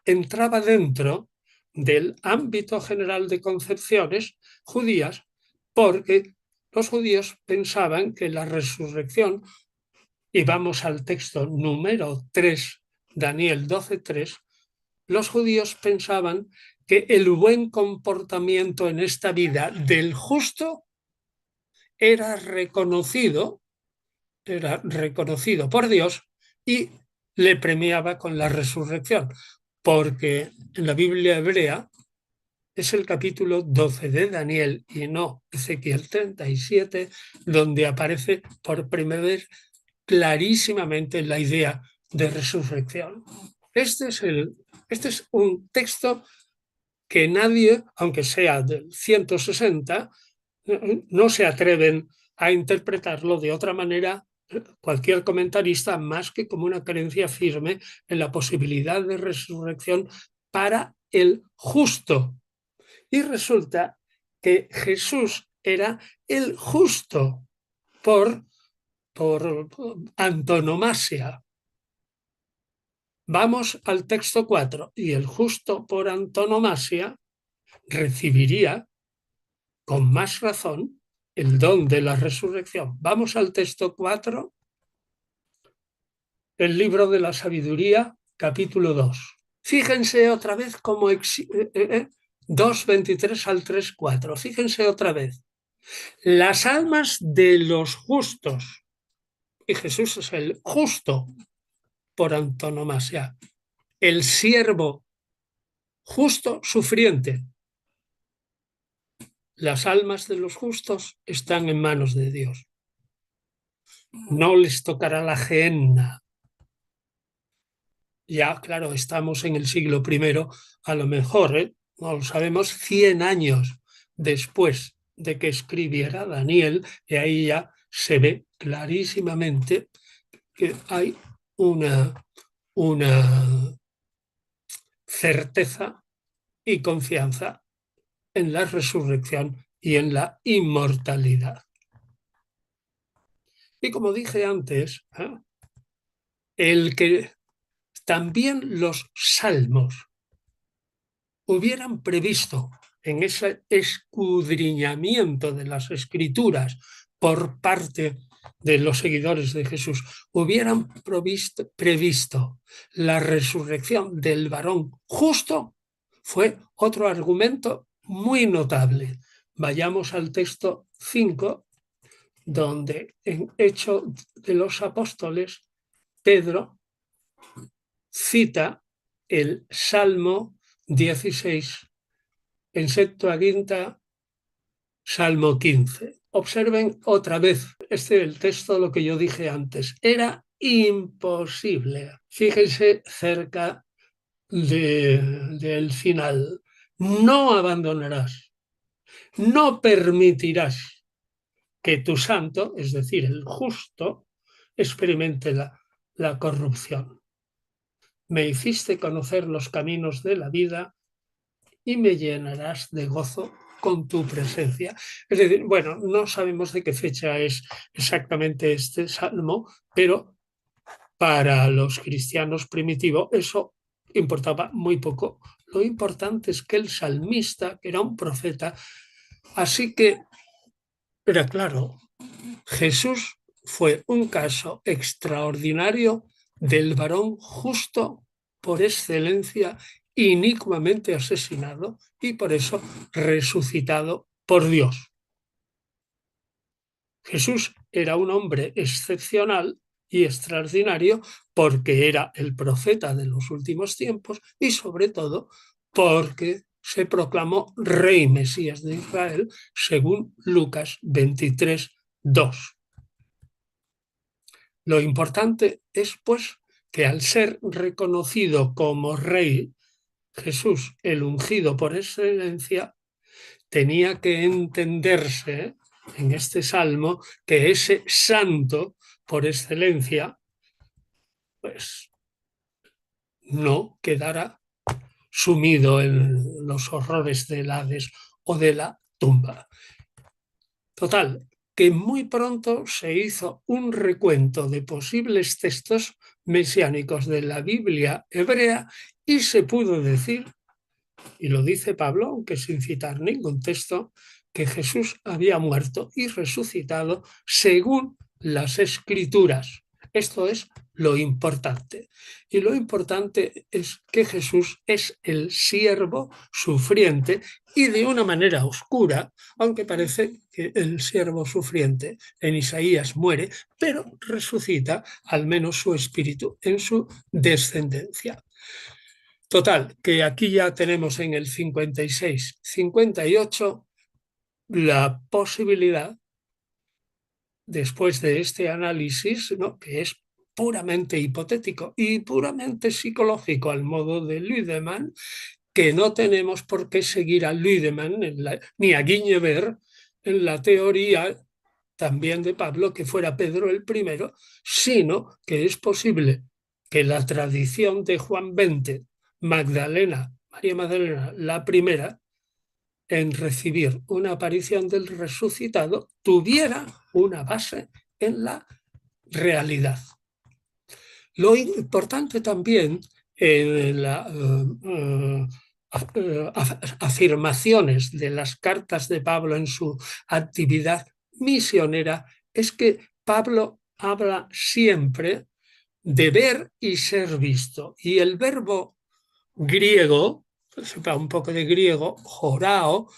entraba dentro del ámbito general de concepciones judías, porque los judíos pensaban que la resurrección, y vamos al texto número 3, Daniel 12:3, los judíos pensaban que el buen comportamiento en esta vida del justo era reconocido por Dios y le premiaba con la resurrección, porque en la Biblia hebrea es el capítulo 12 de Daniel y no Ezequiel 37, donde aparece por primera vez clarísimamente la idea de resurrección. Este es un texto que nadie, aunque sea del 160, no se atreven a interpretarlo de otra manera cualquier comentarista, más que como una creencia firme en la posibilidad de resurrección para el justo. Y resulta que Jesús era el justo por antonomasia. Vamos al texto 4. Y el justo por antonomasia recibiría con más razón el don de la resurrección. Vamos al texto 4, el libro de la sabiduría, capítulo 2. Fíjense otra vez cómo 2:23 al 3:4. Fíjense otra vez. Las almas de los justos, y Jesús es el justo por antonomasia, el siervo justo sufriente. Las almas de los justos están en manos de Dios. No les tocará la gehenna. Ya, claro, estamos en el siglo I, a lo mejor, no lo sabemos, 100 años después de que escribiera Daniel, y ahí ya se ve clarísimamente que hay una certeza y confianza en la resurrección y en la inmortalidad. Y como dije antes, el que también los salmos hubieran previsto en ese escudriñamiento de las escrituras por parte de los seguidores de Jesús, hubieran previsto la resurrección del varón justo, fue otro argumento muy notable. Vayamos al texto 5, donde en Hechos de los Apóstoles, Pedro cita el Salmo 16, en Septuaginta, Salmo 15. Observen otra vez el texto, lo que yo dije antes. Era imposible. Fíjense cerca del final. No abandonarás, no permitirás que tu santo, es decir, el justo, experimente la corrupción. Me hiciste conocer los caminos de la vida y me llenarás de gozo con tu presencia. Es decir, bueno, no sabemos de qué fecha es exactamente este salmo, pero para los cristianos primitivos eso importaba muy poco. Lo importante es que el salmista, que era un profeta, así que era claro, Jesús fue un caso extraordinario del varón justo por excelencia, inicuamente asesinado y por eso resucitado por Dios. Jesús era un hombre excepcional y extraordinario porque era el profeta de los últimos tiempos y sobre todo porque se proclamó rey Mesías de Israel según Lucas 23, 2. Lo importante es, pues, que al ser reconocido como rey, Jesús, el ungido por excelencia, tenía que entenderse en este salmo que ese santo por excelencia, pues, no quedara sumido en los horrores del Hades o de la tumba. Total, que muy pronto se hizo un recuento de posibles textos mesiánicos de la Biblia hebrea y se pudo decir, y lo dice Pablo, aunque sin citar ningún texto, que Jesús había muerto y resucitado según las Escrituras. Esto es lo importante. Y lo importante es que Jesús es el siervo sufriente y de una manera oscura, aunque parece que el siervo sufriente en Isaías muere, pero resucita al menos su espíritu en su descendencia. Total, que aquí ya tenemos en el 56, 58 la posibilidad, después de este análisis, ¿no?, que es puramente hipotético y puramente psicológico al modo de Lüdemann, que no tenemos por qué seguir a Lüdemann ni a Guiñever en la teoría también de Pablo, que fuera Pedro el primero, sino que es posible que la tradición de Juan XX, María Magdalena, la primera en recibir una aparición del resucitado, tuviera una base en la realidad. Lo importante también en las afirmaciones de las cartas de Pablo en su actividad misionera es que Pablo habla siempre de ver y ser visto. Y el verbo griego, sepa un poco de griego, jorao,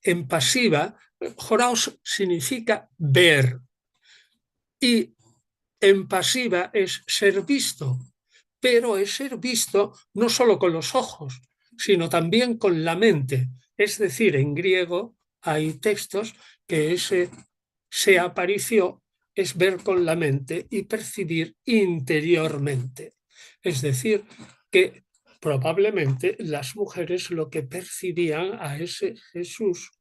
en pasiva, jorao significa ver. Y en pasiva es ser visto, pero es ser visto no solo con los ojos, sino también con la mente. Es decir, en griego hay textos que ese se apareció es ver con la mente y percibir interiormente. Es decir, que probablemente las mujeres lo que percibían a ese Jesús,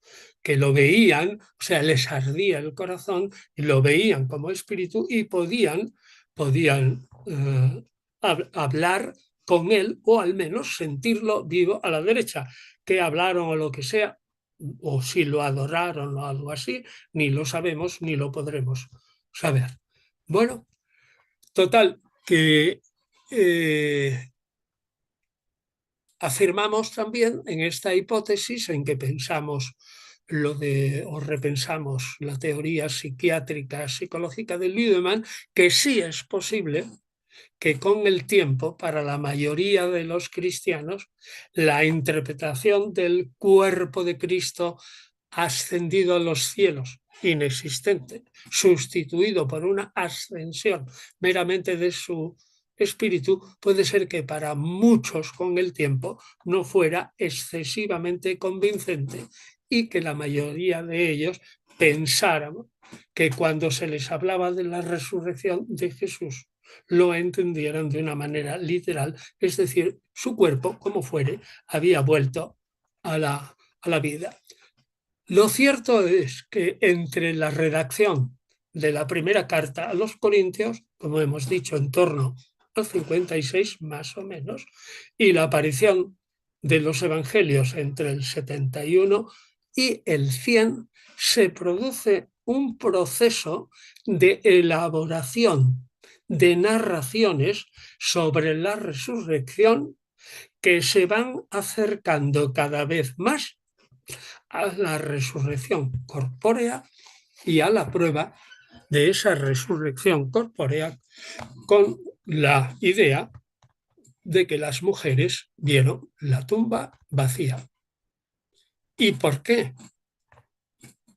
que lo veían, o sea, les ardía el corazón, y lo veían como espíritu y podían hablar con él o al menos sentirlo vivo a la derecha. Que hablaron o lo que sea, o si lo adoraron o algo así, ni lo sabemos ni lo podremos saber. Bueno, total, que afirmamos también en esta hipótesis en que pensamos o repensamos la teoría psiquiátrica psicológica de Lieberman, que sí es posible que con el tiempo, para la mayoría de los cristianos, la interpretación del cuerpo de Cristo ascendido a los cielos, inexistente, sustituido por una ascensión meramente de su espíritu, puede ser que para muchos con el tiempo no fuera excesivamente convincente y que la mayoría de ellos pensaran que cuando se les hablaba de la resurrección de Jesús lo entendieran de una manera literal, es decir, su cuerpo, como fuere, había vuelto a la vida. Lo cierto es que entre la redacción de la primera carta a los Corintios, como hemos dicho, en torno al 56 más o menos, y la aparición de los evangelios entre el 71 y el 100, se produce un proceso de elaboración de narraciones sobre la resurrección que se van acercando cada vez más a la resurrección corpórea y a la prueba de esa resurrección corpórea con la idea de que las mujeres vieron la tumba vacía. ¿Y por qué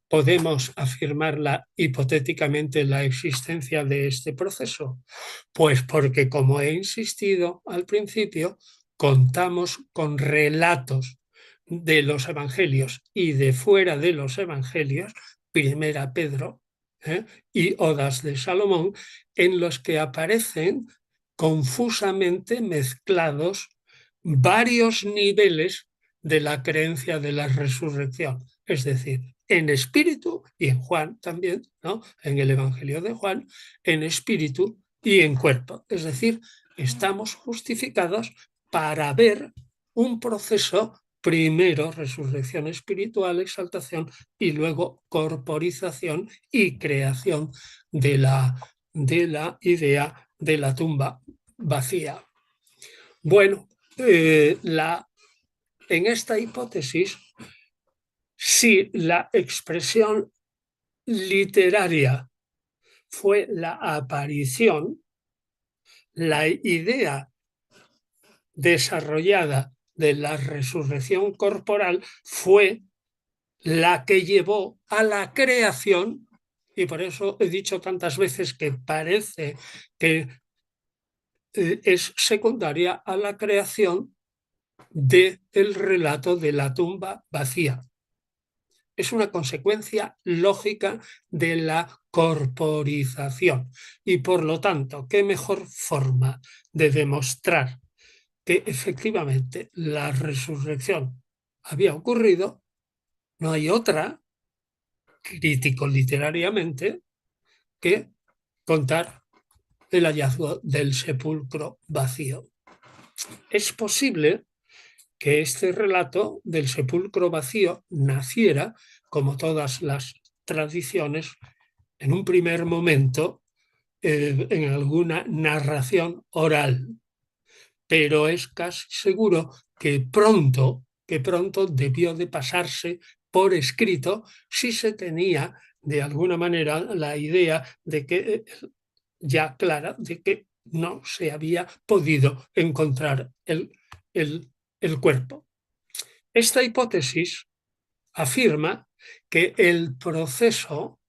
podemos afirmar hipotéticamente la existencia de este proceso? Pues porque, como he insistido al principio, contamos con relatos de los evangelios y de fuera de los evangelios, Primera Pedro y Odas de Salomón, en los que aparecen confusamente mezclados varios niveles de la creencia de la resurrección, es decir, en espíritu y en Juan también, ¿no? En el Evangelio de Juan, en espíritu y en cuerpo. Es decir, estamos justificados para ver un proceso, primero resurrección espiritual, exaltación, y luego corporización y creación de la idea de la tumba vacía. Bueno, en esta hipótesis, si la expresión literaria fue la aparición, la idea desarrollada de la resurrección corporal fue la que llevó a la creación, y por eso he dicho tantas veces que parece que es secundaria a la creación del relato de la tumba vacía. Es una consecuencia lógica de la corporización. Y por lo tanto, ¿qué mejor forma de demostrar que efectivamente la resurrección había ocurrido? No hay otra, crítico literariamente, que contar el hallazgo del sepulcro vacío. Es posible que este relato del sepulcro vacío naciera, como todas las tradiciones, en un primer momento en alguna narración oral, pero es casi seguro que pronto debió de pasarse por escrito si se tenía de alguna manera la idea de que ya clara de que no se había podido encontrar el cuerpo. Esta hipótesis afirma que el proceso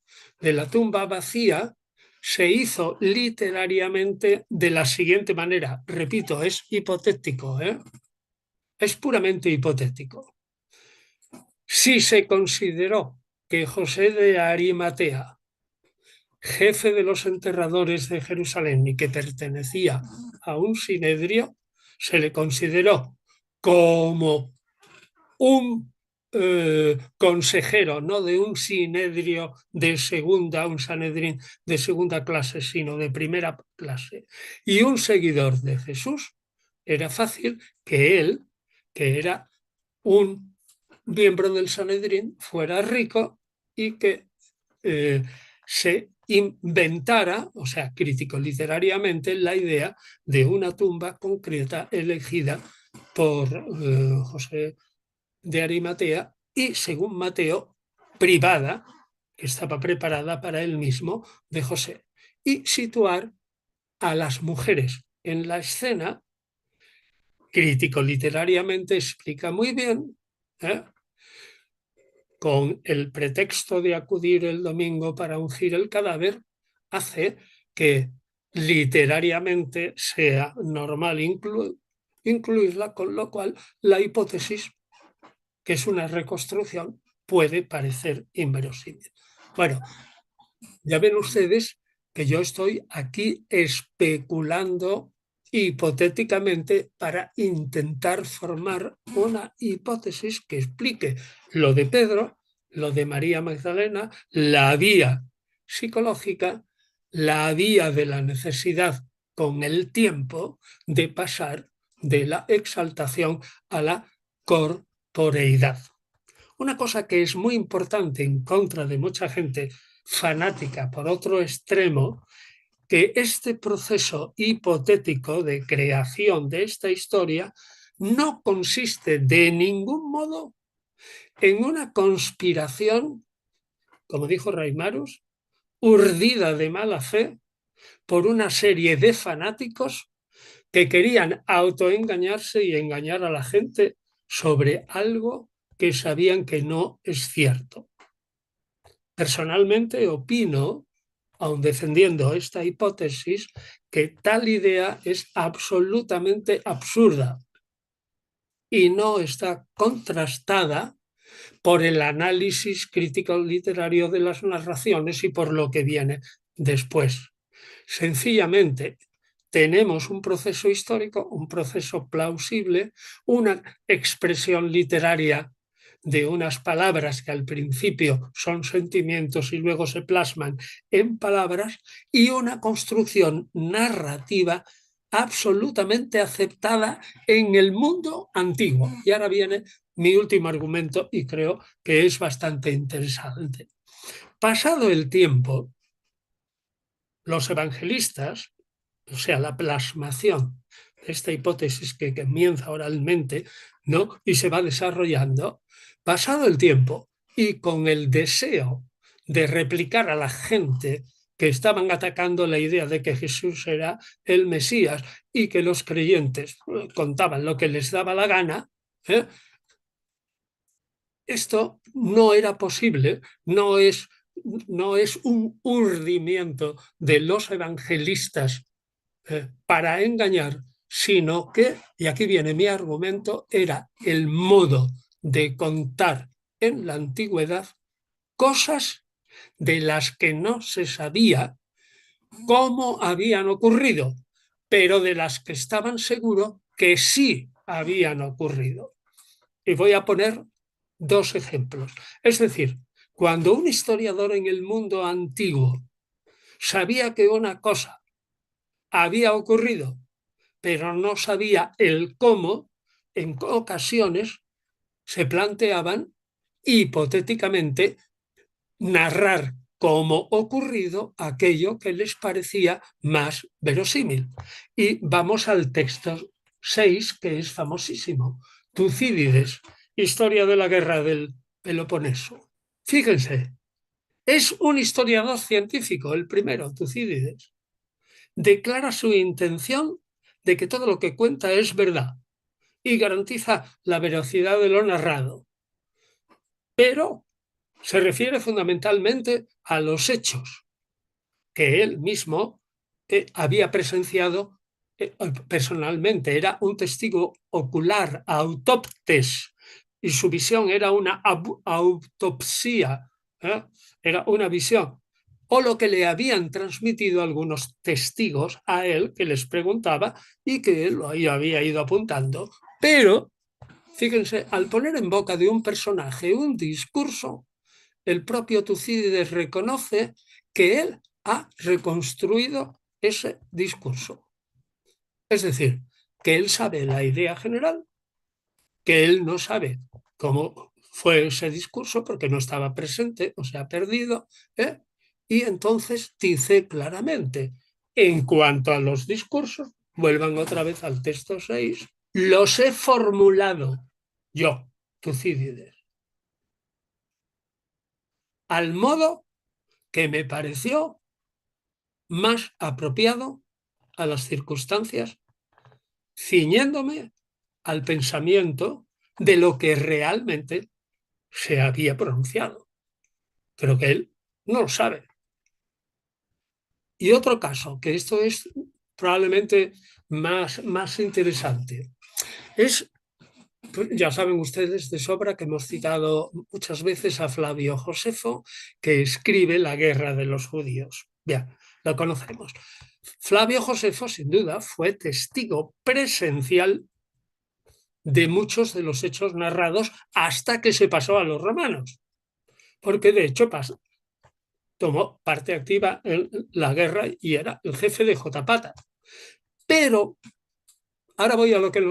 de la tumba vacía se hizo literariamente de la siguiente manera. Repito, es hipotético, es puramente hipotético. Si se consideró que José de Arimatea, jefe de los enterradores de Jerusalén y que pertenecía a un sinedrio, se le consideró como un consejero, no de un sinedrio de segunda, un sanedrín de segunda clase, sino de primera clase, y un seguidor de Jesús, era fácil que él, que era un miembro del Sanedrín, fuera rico y que se inventara, o sea, crítico literariamente, la idea de una tumba concreta elegida por José de Arimatea y, según Mateo, privada, que estaba preparada para él mismo, de José, y situar a las mujeres en la escena. Crítico literariamente explica muy bien, ¿eh?, con el pretexto de acudir el domingo para ungir el cadáver, hace que literariamente sea normal incluirla, con lo cual la hipótesis, que es una reconstrucción, puede parecer inverosímil. Bueno, ya ven ustedes que yo estoy aquí especulando hipotéticamente para intentar formar una hipótesis que explique lo de Pedro, lo de María Magdalena, la vía psicológica, la vía de la necesidad con el tiempo de pasar de la exaltación a la corporeidad. Una cosa que es muy importante en contra de mucha gente fanática, por otro extremo, que este proceso hipotético de creación de esta historia no consiste de ningún modo en una conspiración, como dijo Reimarus, urdida de mala fe por una serie de fanáticos que querían autoengañarse y engañar a la gente sobre algo que sabían que no es cierto. Personalmente opino, aun defendiendo esta hipótesis, que tal idea es absolutamente absurda y no está contrastada por el análisis crítico literario de las narraciones y por lo que viene después. Sencillamente, tenemos un proceso histórico, un proceso plausible, una expresión literaria de unas palabras que al principio son sentimientos y luego se plasman en palabras, y una construcción narrativa absolutamente aceptada en el mundo antiguo. Y ahora viene mi último argumento y creo que es bastante interesante. Pasado el tiempo, los evangelistas, o sea, la plasmación de esta hipótesis que comienza oralmente, ¿no?, y se va desarrollando, pasado el tiempo y con el deseo de replicar a la gente que estaban atacando la idea de que Jesús era el Mesías y que los creyentes contaban lo que les daba la gana, ¿eh?, esto no era posible, no es un urdimiento de los evangelistas para engañar, sino que, y aquí viene mi argumento, era el modo de contar en la antigüedad cosas de las que no se sabía cómo habían ocurrido, pero de las que estaban seguros que sí habían ocurrido. Y voy a poner dos ejemplos. Es decir, cuando un historiador en el mundo antiguo sabía que una cosa había ocurrido, pero no sabía el cómo, en ocasiones se planteaban hipotéticamente narrar como ocurrido aquello que les parecía más verosímil. Y vamos al texto 6, que es famosísimo. Tucídides, Historia de la Guerra del Peloponeso. Fíjense, es un historiador científico, el primero, Tucídides. Declara su intención de que todo lo que cuenta es verdad y garantiza la veracidad de lo narrado, pero se refiere fundamentalmente a los hechos que él mismo había presenciado personalmente. Era un testigo ocular, autóptes, y su visión era una autopsia, ¿eh?, era una visión. o lo que le habían transmitido algunos testigos a él que les preguntaba y que él lo había ido apuntando. Pero, fíjense, al poner en boca de un personaje un discurso, el propio Tucídides reconoce que él ha reconstruido ese discurso. Es decir, que él sabe la idea general, que él no sabe cómo fue ese discurso porque no estaba presente o se ha perdido, ¿eh? Y entonces dice claramente, en cuanto a los discursos, vuelvan otra vez al texto 6, los he formulado yo, Tucídides, al modo que me pareció más apropiado a las circunstancias, ciñéndome al pensamiento de lo que realmente se había pronunciado. Pero que él no lo sabe. Y otro caso, que esto es probablemente más interesante, es, ya saben ustedes de sobra que hemos citado muchas veces a Flavio Josefo, que escribe La guerra de los judíos. Bien, lo conocemos. Flavio Josefo, sin duda, fue testigo presencial de muchos de los hechos narrados hasta que se pasó a los romanos, porque de hecho tomó parte activa en la guerra y era el jefe de J. Pero ahora voy a lo que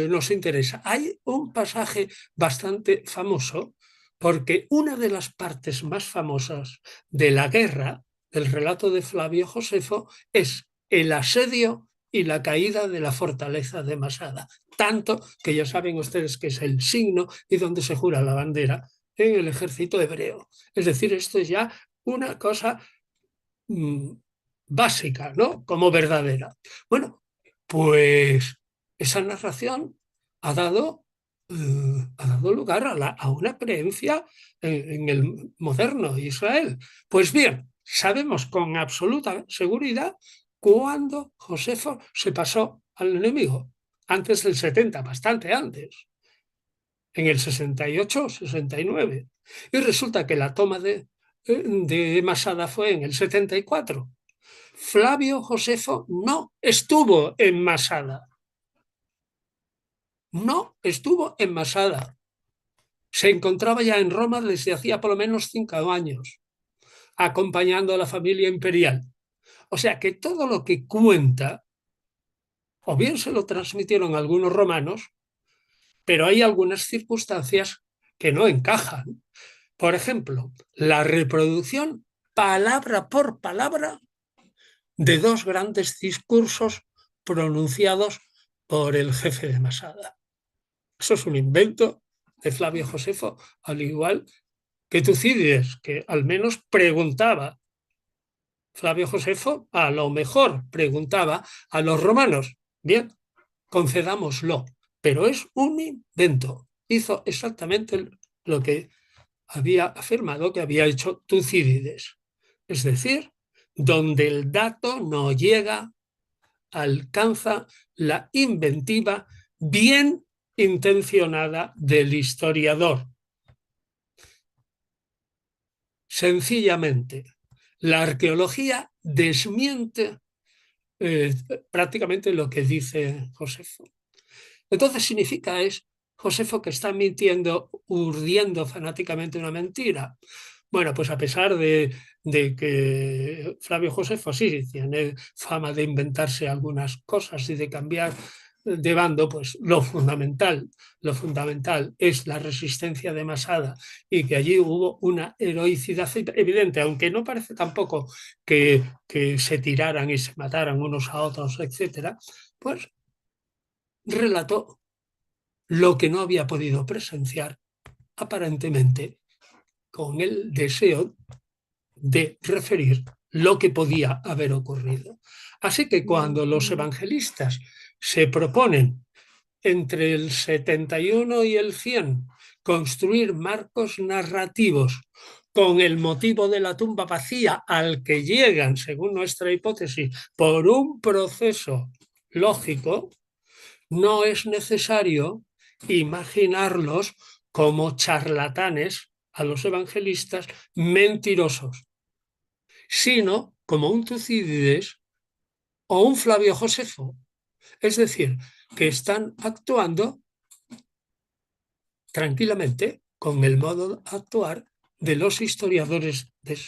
nos interesa. Hay un pasaje bastante famoso porque una de las partes más famosas de la guerra, del relato de Flavio Josefo, es el asedio y la caída de la fortaleza de Masada. Tanto que ya saben ustedes que es el signo y donde se jura la bandera en el ejército hebreo. Es decir, esto es ya una cosa mm, básica, ¿no? Como verdadera. Bueno, pues esa narración ha dado lugar a una creencia en el moderno Israel. Pues bien, sabemos con absoluta seguridad cuándo Josefo se pasó al enemigo. Antes del 70, bastante antes, en el 68 o 69. Y resulta que la toma de Masada fue en el 74. Flavio Josefo no estuvo en Masada. No estuvo en Masada. Se encontraba ya en Roma desde hacía por lo menos 5 años, acompañando a la familia imperial. O sea que todo lo que cuenta, o bien se lo transmitieron algunos romanos, pero hay algunas circunstancias que no encajan. Por ejemplo, la reproducción palabra por palabra de dos grandes discursos pronunciados por el jefe de Masada. Eso es un invento de Flavio Josefo, al igual que Tucídides, que al menos preguntaba. Flavio Josefo a lo mejor preguntaba a los romanos. Bien, concedámoslo, pero es un invento. Hizo exactamente lo que había afirmado que había hecho Tucídides. Es decir, donde el dato no llega, alcanza la inventiva bien intencionada del historiador. Sencillamente, la arqueología desmiente eh, prácticamente lo que dice Josefo. Entonces significa es Josefo que está mintiendo, urdiendo fanáticamente una mentira. Bueno, pues a pesar de que Flavio Josefo sí tiene fama de inventarse algunas cosas y de cambiar de bando, pues lo fundamental es la resistencia de Masada y que allí hubo una heroicidad evidente, aunque no parece tampoco que se tiraran y se mataran unos a otros, etcétera, pues relató lo que no había podido presenciar, aparentemente con el deseo de referir lo que podía haber ocurrido. Así que cuando los evangelistas se proponen entre el 71 y el 100 construir marcos narrativos con el motivo de la tumba vacía al que llegan, según nuestra hipótesis, por un proceso lógico, no es necesario imaginarlos como charlatanes a los evangelistas mentirosos, sino como un Tucídides o un Flavio Josefo. Es decir, que están actuando tranquilamente con el modo de actuar de los historiadores de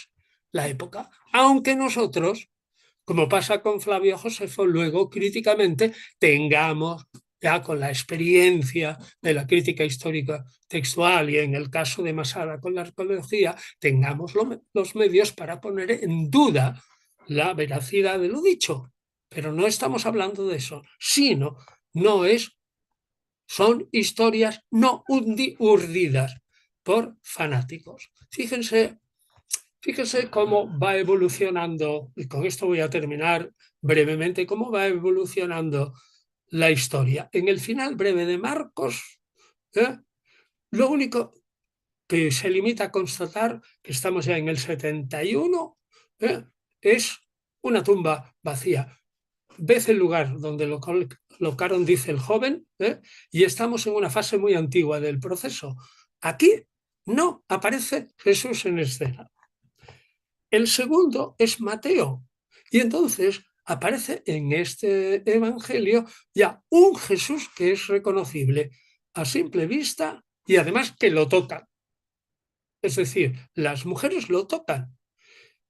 la época, aunque nosotros, como pasa con Flavio Josefo, luego críticamente tengamos, ya con la experiencia de la crítica histórica textual y en el caso de Masada con la arqueología, tengamos los medios para poner en duda la veracidad de lo dicho. Pero no estamos hablando de eso, sino no es, son historias no urdidas por fanáticos. Fíjense cómo va evolucionando, y con esto voy a terminar brevemente, cómo va evolucionando la historia. En el final breve de Marcos, ¿eh? Lo único que se limita a constatar, que estamos ya en el 71, ¿eh? Es una tumba vacía. Ves el lugar donde lo colocaron, dice el joven, y estamos en una fase muy antigua del proceso. Aquí no aparece Jesús en escena. El segundo es Mateo. Y entonces aparece en este evangelio ya un Jesús que es reconocible a simple vista y además que lo tocan. Es decir, las mujeres lo tocan.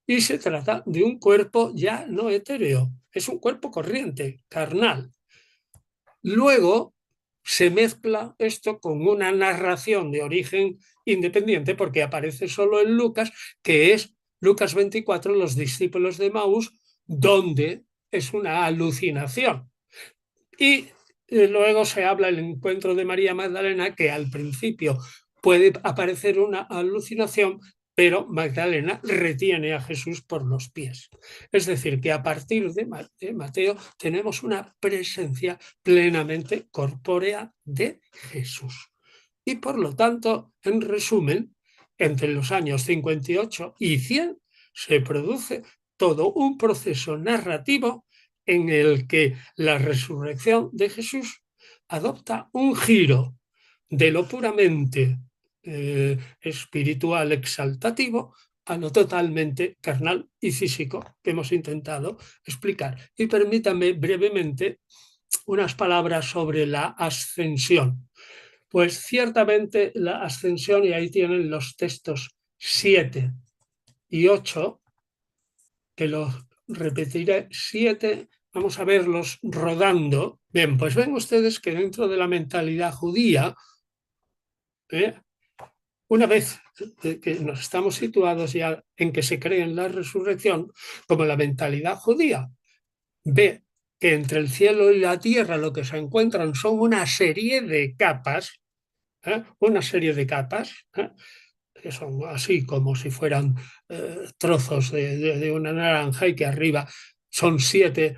Y se trata de un cuerpo ya no etéreo, es un cuerpo corriente, carnal. Luego se mezcla esto con una narración de origen independiente, porque aparece solo en Lucas, que es Lucas 24, los discípulos de Maús, donde es una alucinación. Y luego se habla del encuentro de María Magdalena, que al principio puede aparecer una alucinación, pero Magdalena retiene a Jesús por los pies. Es decir, que a partir de Mateo tenemos una presencia plenamente corpórea de Jesús. Y por lo tanto, en resumen, entre los años 58 y 100 se produce todo un proceso narrativo en el que la resurrección de Jesús adopta un giro de lo puramente espiritual exaltativo a lo totalmente carnal y físico que hemos intentado explicar. Y permítanme brevemente unas palabras sobre la ascensión. Pues ciertamente la ascensión, y ahí tienen los textos 7 y 8, que los repetiré, 7, vamos a verlos rodando. Bien, pues ven ustedes que dentro de la mentalidad judía, ¿eh? Una vez que nos estamos situados ya en que se cree en la resurrección, como la mentalidad judía ve que entre el cielo y la tierra lo que se encuentran son una serie de capas, una serie de capas, que son así como si fueran trozos de una naranja y que arriba son 7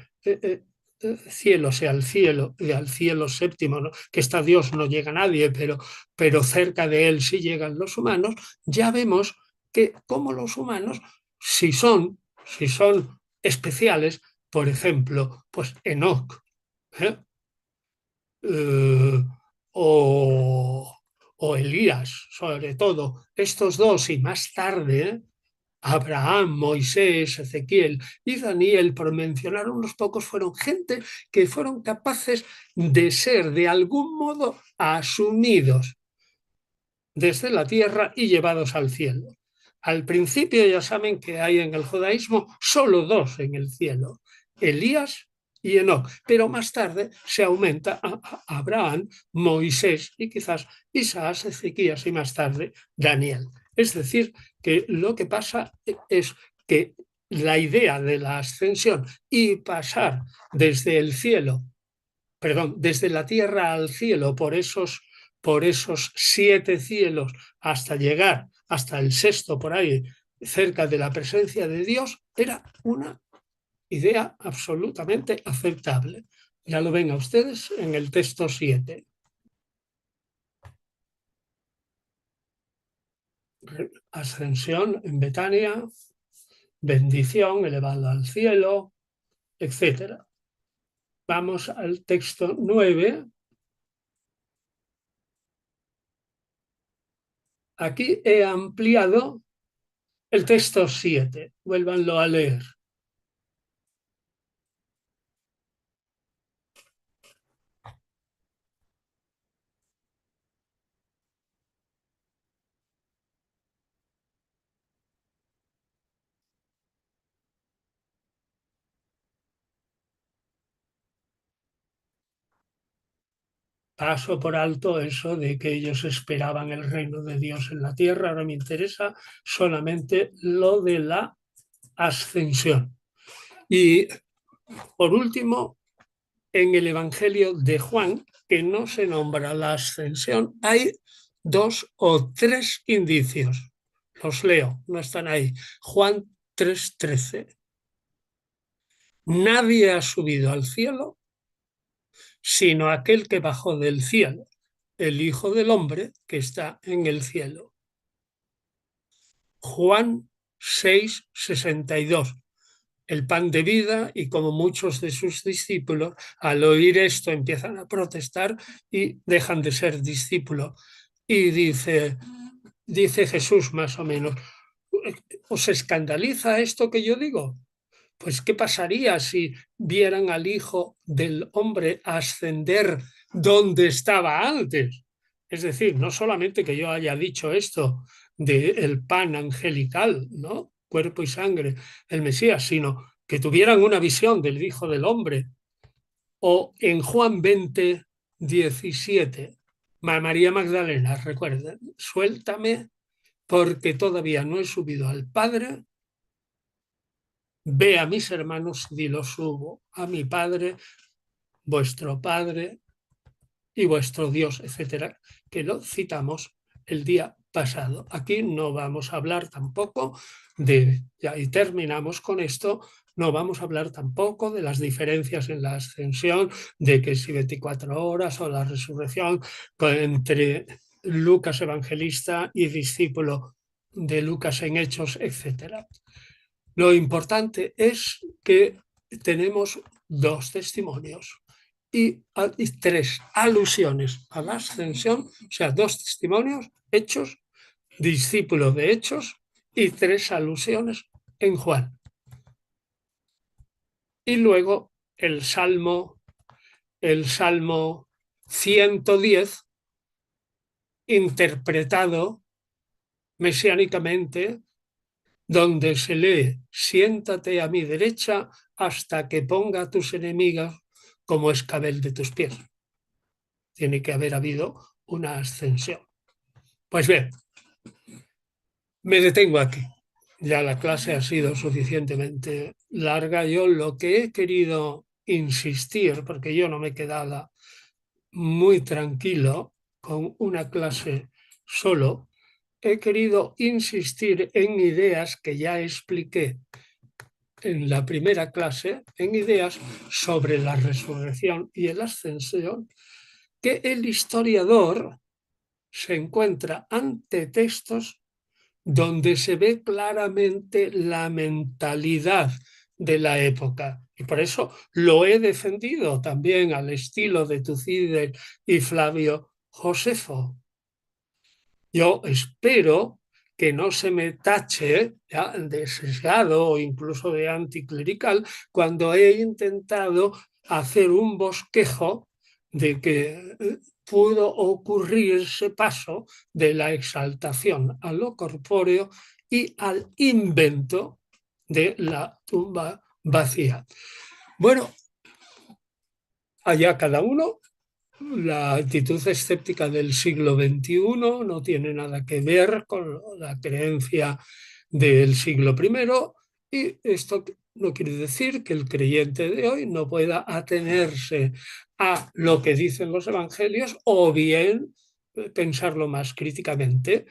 cielos y al cielo séptimo, ¿no? Que está Dios, no llega nadie, pero cerca de él sí llegan los humanos. Ya vemos que como los humanos, si son especiales, por ejemplo, pues Enoch, ¿eh? Eh, o, o Elías, sobre todo, estos dos y más tarde, Abraham, Moisés, Ezequiel y Daniel, por mencionar unos pocos, fueron gente que fueron capaces de ser de algún modo asumidos desde la tierra y llevados al cielo. Al principio ya saben que hay en el judaísmo solo dos en el cielo, Elías y Enoc, pero más tarde se aumenta a Abraham, Moisés y quizás Isaías, Ezequías y más tarde Daniel. Es decir, que lo que pasa es que la idea de la ascensión y pasar desde el cielo, perdón, desde la tierra al cielo por esos 7 cielos hasta llegar hasta el sexto por ahí, cerca de la presencia de Dios, era una idea absolutamente aceptable. Ya lo ven a ustedes en el texto 7. Ascensión en Betania, bendición elevado al cielo, etc. Vamos al texto 9. Aquí he ampliado el texto 7. Vuélvanlo a leer. Paso por alto eso de que ellos esperaban el reino de Dios en la tierra. Ahora me interesa solamente lo de la ascensión. Y por último, en el Evangelio de Juan, que no se nombra la ascensión, hay 2 o 3 indicios. Los leo, no están ahí. Juan 3:13. Nadie ha subido al cielo sino aquel que bajó del cielo, el Hijo del Hombre que está en el cielo. Juan 6:62. El pan de vida, y como muchos de sus discípulos, al oír esto empiezan a protestar y dejan de ser discípulos. Y dice Jesús más o menos, ¿os escandaliza esto que yo digo? Pues ¿qué pasaría si vieran al Hijo del Hombre ascender donde estaba antes? Es decir, no solamente que yo haya dicho esto del pan angelical, ¿no? Cuerpo y sangre, el Mesías, sino que tuvieran una visión del Hijo del Hombre. O en Juan 20:17, María Magdalena, recuerden, suéltame porque todavía no he subido al Padre. Ve a mis hermanos y los subo a mi Padre, vuestro Padre y vuestro Dios, etcétera, que lo citamos el día pasado. Aquí no vamos a hablar tampoco y terminamos con esto, no vamos a hablar tampoco de las diferencias en la ascensión, de que si 24 horas o la resurrección entre Lucas evangelista y discípulo de Lucas en Hechos, etcétera. Lo importante es que tenemos 2 testimonios y 3 alusiones a la ascensión, o sea, 2 testimonios, hechos, discípulos de hechos y 3 alusiones en Juan. Y luego el Salmo 110, interpretado mesiánicamente, donde se lee, siéntate a mi derecha hasta que ponga a tus enemigos como escabel de tus pies. Tiene que haber habido una ascensión. Pues bien, me detengo aquí. Ya la clase ha sido suficientemente larga. Yo lo que he querido insistir, porque yo no me quedaba muy tranquilo con una clase solo, he querido insistir en ideas que ya expliqué en la primera clase, en ideas sobre la resurrección y la ascensión, que el historiador se encuentra ante textos donde se ve claramente la mentalidad de la época. Y por eso lo he defendido también al estilo de Tucídides y Flavio Josefo. Yo espero que no se me tache ya de sesgado o incluso de anticlerical cuando he intentado hacer un bosquejo de que pudo ocurrir ese paso de la exaltación a lo corpóreo y al invento de la tumba vacía. Bueno, allá cada uno. La actitud escéptica del siglo XXI no tiene nada que ver con la creencia del siglo I, y esto no quiere decir que el creyente de hoy no pueda atenerse a lo que dicen los evangelios o bien pensarlo más críticamente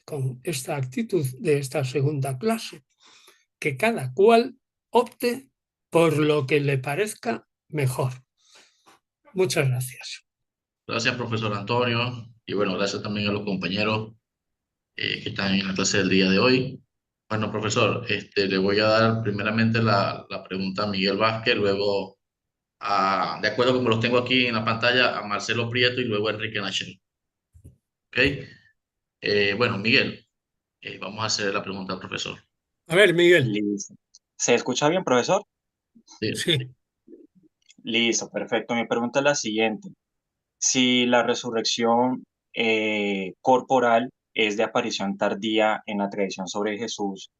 con esta actitud de esta segunda clase, que cada cual opte por lo que le parezca mejor. Muchas gracias. Gracias, profesor Antonio. Y bueno, gracias también a los compañeros que están en la clase del día de hoy. Bueno, profesor, le voy a dar primeramente la pregunta a Miguel Vázquez, luego, de acuerdo como los tengo aquí en la pantalla, a Marcelo Prieto y luego a Enrique Nachel. ¿Ok? Bueno, Miguel, vamos a hacer la pregunta al profesor. A ver, Miguel, Listo. ¿Se escucha bien, profesor? Sí. sí. Listo, perfecto. Mi pregunta es la siguiente. Si la resurrección corporal es de aparición tardía en la tradición sobre Jesús,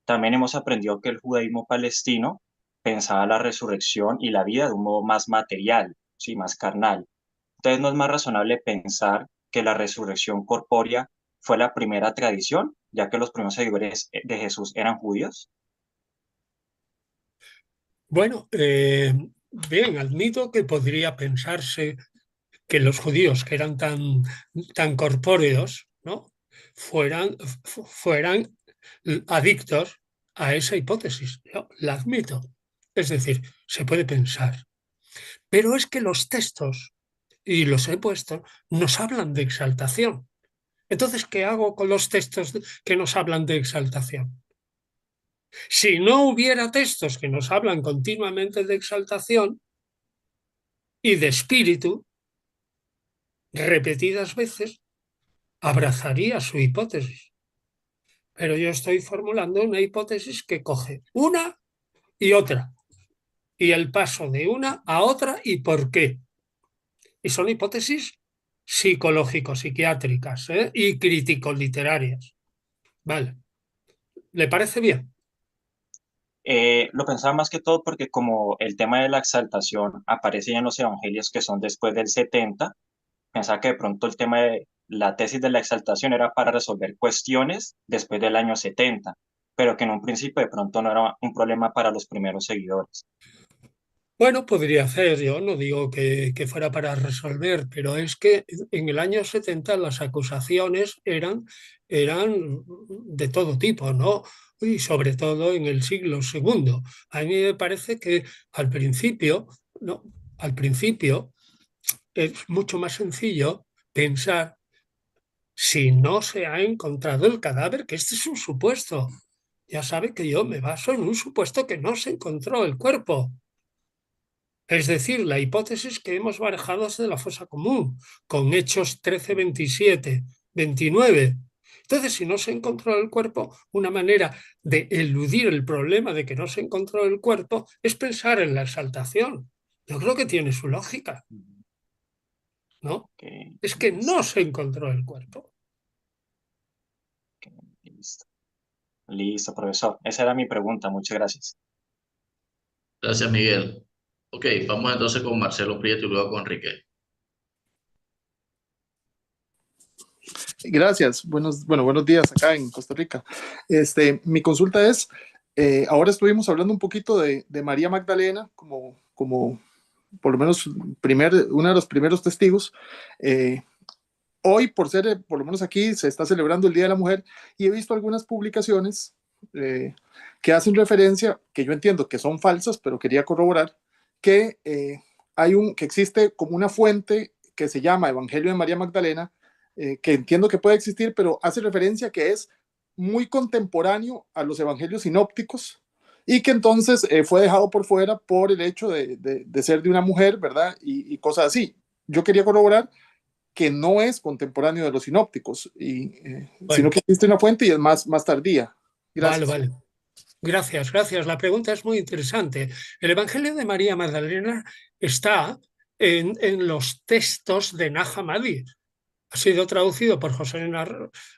también hemos aprendido que el judaísmo palestino pensaba la resurrección y la vida de un modo más material, sí, más carnal. Entonces, ¿no es más razonable pensar que la resurrección corpórea fue la primera tradición, ya que los primeros seguidores de Jesús eran judíos? Bueno, bien, admito que podría pensarse que los judíos, que eran tan corpóreos, ¿no? fueran adictos a esa hipótesis. Yo la admito. Es decir, se puede pensar. Pero es que los textos, y los he puesto, nos hablan de exaltación. Entonces, ¿qué hago con los textos que nos hablan de exaltación? Si no hubiera textos que nos hablan continuamente de exaltación y de espíritu, repetidas veces, abrazaría su hipótesis. Pero yo estoy formulando una hipótesis que coge una y otra, y el paso de una a otra y por qué. Y son hipótesis psicológico-psiquiátricas, y crítico-literarias. Vale, ¿le parece bien? Lo pensaba más que todo porque como el tema de la exaltación aparece ya en los evangelios que son después del 70, pensaba que de pronto el tema de la tesis de la exaltación era para resolver cuestiones después del año 70, pero que en un principio de pronto no era un problema para los primeros seguidores. Bueno, podría ser, yo no digo que fuera para resolver, pero es que en el año 70 las acusaciones eran de todo tipo, ¿no? Y sobre todo en el siglo segundo. A mí me parece que al principio, ¿no? Al principio es mucho más sencillo pensar si no se ha encontrado el cadáver, que este es un supuesto. Ya sabe que yo me baso en un supuesto que no se encontró el cuerpo. Es decir, la hipótesis que hemos barajado es de la fosa común, con Hechos 13, 27, 29. Entonces, si no se encontró el cuerpo, una manera de eludir el problema de que no se encontró el cuerpo es pensar en la exaltación. Yo creo que tiene su lógica, ¿no? Ok, Es que no listo, se encontró el cuerpo. ok, listo. Listo, profesor. Esa era mi pregunta. Muchas gracias. Gracias, Miguel. Ok, vamos entonces con Marcelo Prieto y luego con Enrique. Gracias. Buenos días acá en Costa Rica. Mi consulta es, ahora estuvimos hablando un poquito de María Magdalena como por lo menos uno de los primeros testigos. Eh, Hoy, por lo menos aquí, se está celebrando el Día de la Mujer y he visto algunas publicaciones que hacen referencia, que yo entiendo que son falsas, pero quería corroborar, que, que existe como una fuente que se llama Evangelio de María Magdalena, que entiendo que puede existir, pero hace referencia que es muy contemporáneo a los evangelios sinópticos y que entonces fue dejado por fuera por el hecho de ser de una mujer, ¿verdad? Y cosas así. Yo quería corroborar que no es contemporáneo de los sinópticos, sino Bueno, que existe una fuente y es más tardía. vale, Gracias. vale. Gracias, gracias. La pregunta es muy interesante. El Evangelio de María Magdalena está en los textos de Nag Hammadi. Ha sido traducido por José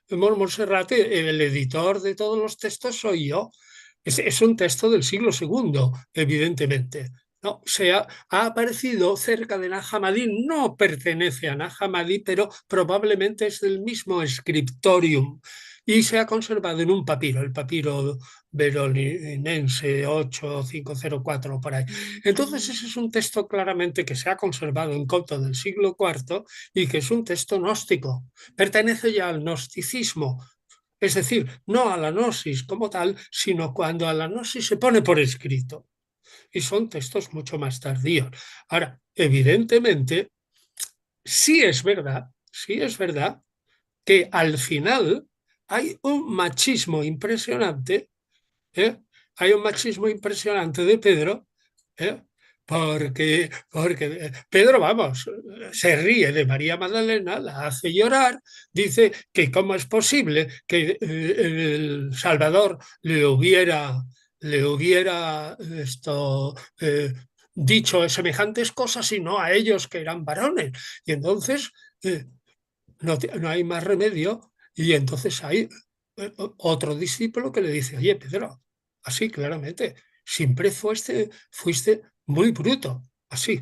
Monserrate. El editor de todos los textos soy yo. Es un texto del siglo segundo, evidentemente. No, ha aparecido cerca de Nag Hammadi, no pertenece a Nag Hammadi, pero probablemente es del mismo scriptorium y se ha conservado en un papiro, el papiro veroninense 8504 por ahí. Entonces ese es un texto claramente que se ha conservado en copto del siglo IV y que es un texto gnóstico. Pertenece ya al gnosticismo, es decir, no a la gnosis como tal, sino cuando a la gnosis se pone por escrito. Y son textos mucho más tardíos. Ahora, evidentemente, sí es verdad que al final hay un machismo impresionante, ¿eh? Hay un machismo impresionante de Pedro, ¿eh? porque Pedro, vamos, se ríe de María Magdalena, la hace llorar, dice que cómo es posible que el Salvador le hubiera dicho semejantes cosas y no a ellos que eran varones. Y entonces no hay más remedio. Y entonces hay otro discípulo que le dice, oye, Pedro, así claramente, siempre fuiste muy bruto, así.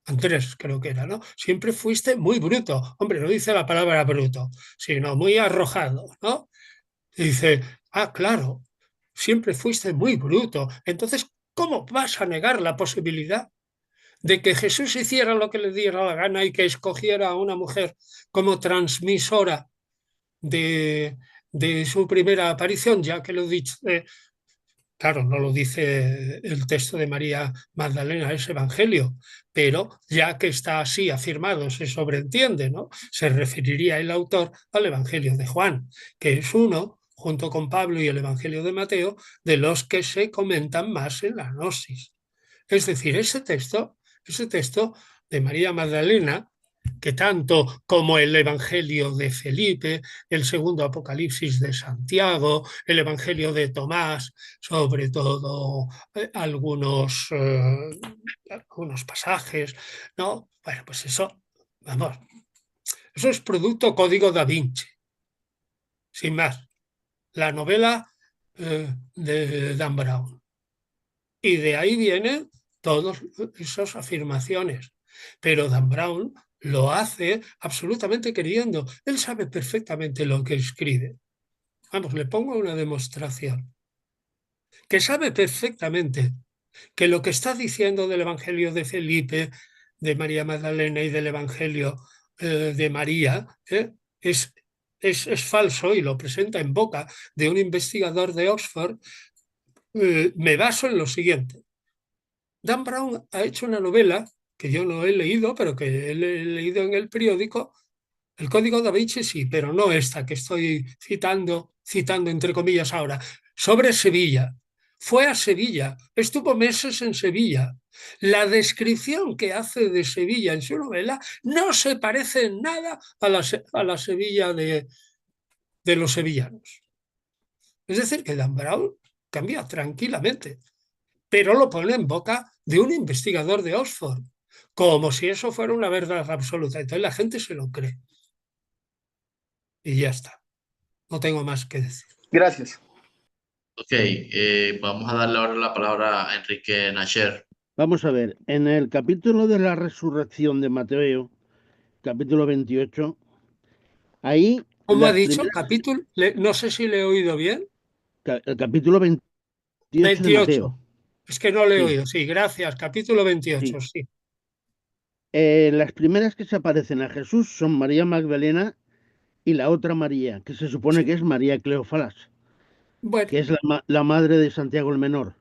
Andrés creo que era, ¿no? Siempre fuiste muy bruto. Hombre, no dice la palabra bruto, sino muy arrojado, ¿no? Y dice, ah, claro, siempre fuiste muy bruto. Entonces, ¿cómo vas a negar la posibilidad de que Jesús hiciera lo que le diera la gana y que escogiera a una mujer como transmisora de su primera aparición, ya que lo dice, claro, no lo dice el texto de María Magdalena, es Evangelio, pero ya que está así afirmado, se sobreentiende, ¿no? Se referiría el autor al Evangelio de Juan, que es uno, junto con Pablo y el Evangelio de Mateo, de los que se comentan más en la Gnosis. Es decir, ese texto de María Magdalena, que tanto como el Evangelio de Felipe, el segundo Apocalipsis de Santiago, el Evangelio de Tomás, sobre todo algunos pasajes, ¿no? Bueno, pues eso, vamos, eso es producto Código da Vinci, sin más. La novela de Dan Brown. Y de ahí vienen todas esas afirmaciones. Pero Dan Brown lo hace absolutamente queriendo. Él sabe perfectamente lo que escribe. Vamos, le pongo una demostración. Que sabe perfectamente que lo que está diciendo del Evangelio de Felipe, de María Magdalena y del Evangelio de María, es falso y lo presenta en boca de un investigador de Oxford. Me baso en lo siguiente. Dan Brown ha hecho una novela que yo no he leído, pero que he leído en el periódico, El Código da Vinci sí, pero no esta que estoy citando entre comillas ahora, sobre Sevilla. Fue a Sevilla, estuvo meses en Sevilla. La descripción que hace de Sevilla en su novela no se parece en nada a la Sevilla de los sevillanos. Es decir, que Dan Brown cambia tranquilamente, pero lo pone en boca de un investigador de Oxford, como si eso fuera una verdad absoluta. Entonces la gente se lo cree. Y ya está. No tengo más que decir. Gracias. Ok, vamos a darle ahora la palabra a Enrique Nacher. Vamos a ver, en el capítulo de la resurrección de Mateo, capítulo 28, ahí ¿Cómo ha las dicho? primeras, Capítulo, no sé si le he oído bien. el capítulo 28 de 28. Mateo, Es que no le he sí, oído. Sí, gracias. Capítulo 28, sí. sí. Las primeras que se aparecen a Jesús son María Magdalena y la otra María, que se supone Sí. que es María Cleofalas, Bueno, que es la madre de Santiago el Menor.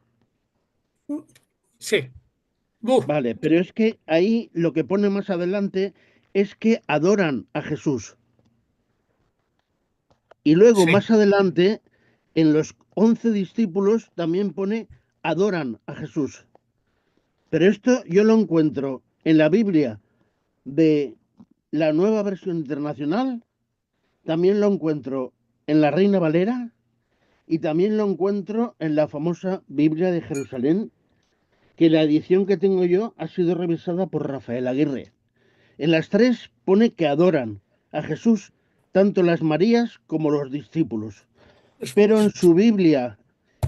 sí. Buf, Vale, pero es que ahí lo que pone más adelante es que adoran a Jesús. Y luego sí. más adelante, en los 11 discípulos también pone adoran a Jesús. Pero esto yo lo encuentro en la Biblia de la Nueva Versión Internacional, también lo encuentro en la Reina Valera y también lo encuentro en la famosa Biblia de Jerusalén, que la edición que tengo yo ha sido revisada por Rafael Aguirre. En las tres pone que adoran a Jesús tanto las Marías como los discípulos. Pero en su Biblia,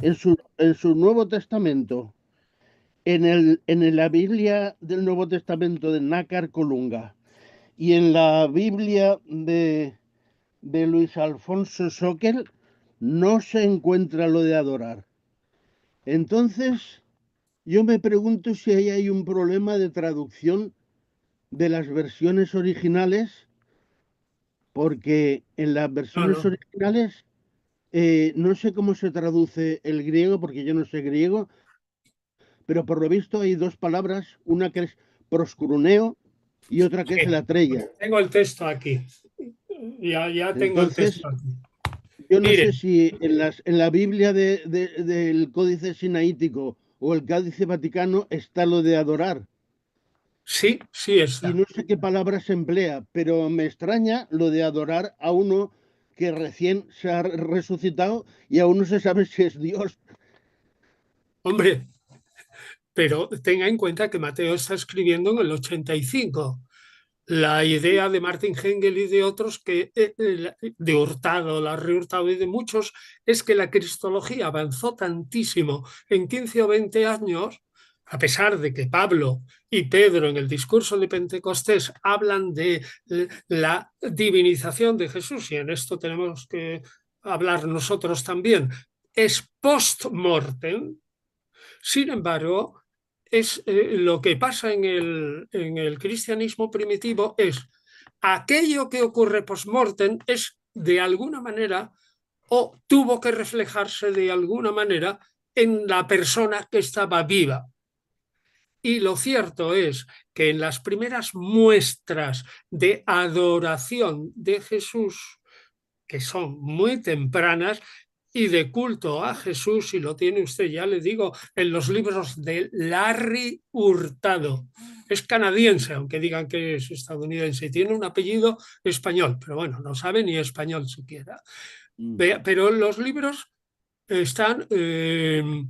en su Nuevo Testamento, en la Biblia del Nuevo Testamento de Nácar Colunga y en la Biblia de Luis Alfonso Sockel, no se encuentra lo de adorar. Entonces, yo me pregunto si ahí hay un problema de traducción de las versiones originales, porque en las No, versiones no. originales no sé cómo se traduce el griego, porque yo no sé griego, pero por lo visto hay dos palabras, una que es proscruneo y otra que es Sí. la trella. Tengo el texto aquí. Ya tengo el Entonces, texto aquí. yo no sé Miren, si en la Biblia del Códice Sinaítico o el Cádice Vaticano está lo de adorar. Sí, sí Y está. no sé qué palabra se emplea, pero me extraña lo de adorar a uno que recién se ha resucitado y aún no se sabe si es Dios. Hombre, pero tenga en cuenta que Mateo está escribiendo en el 85. La idea de Martin Hengel y de otros, de Hurtado, Larry Hurtado y de muchos, es que la cristología avanzó tantísimo en 15 o 20 años, a pesar de que Pablo y Pedro en el discurso de Pentecostés hablan de la divinización de Jesús, y en esto tenemos que hablar nosotros también, es post-mortem. Sin embargo, lo que pasa en el cristianismo primitivo es aquello que ocurre post-mortem es de alguna manera o tuvo que reflejarse de alguna manera en la persona que estaba viva. Y lo cierto es que en las primeras muestras de adoración de Jesús, que son muy tempranas, y de culto a Jesús, y lo tiene usted, ya le digo, en los libros de Larry Hurtado. Es canadiense, aunque digan que es estadounidense, y tiene un apellido español, pero bueno, no sabe ni español siquiera. Pero los libros están,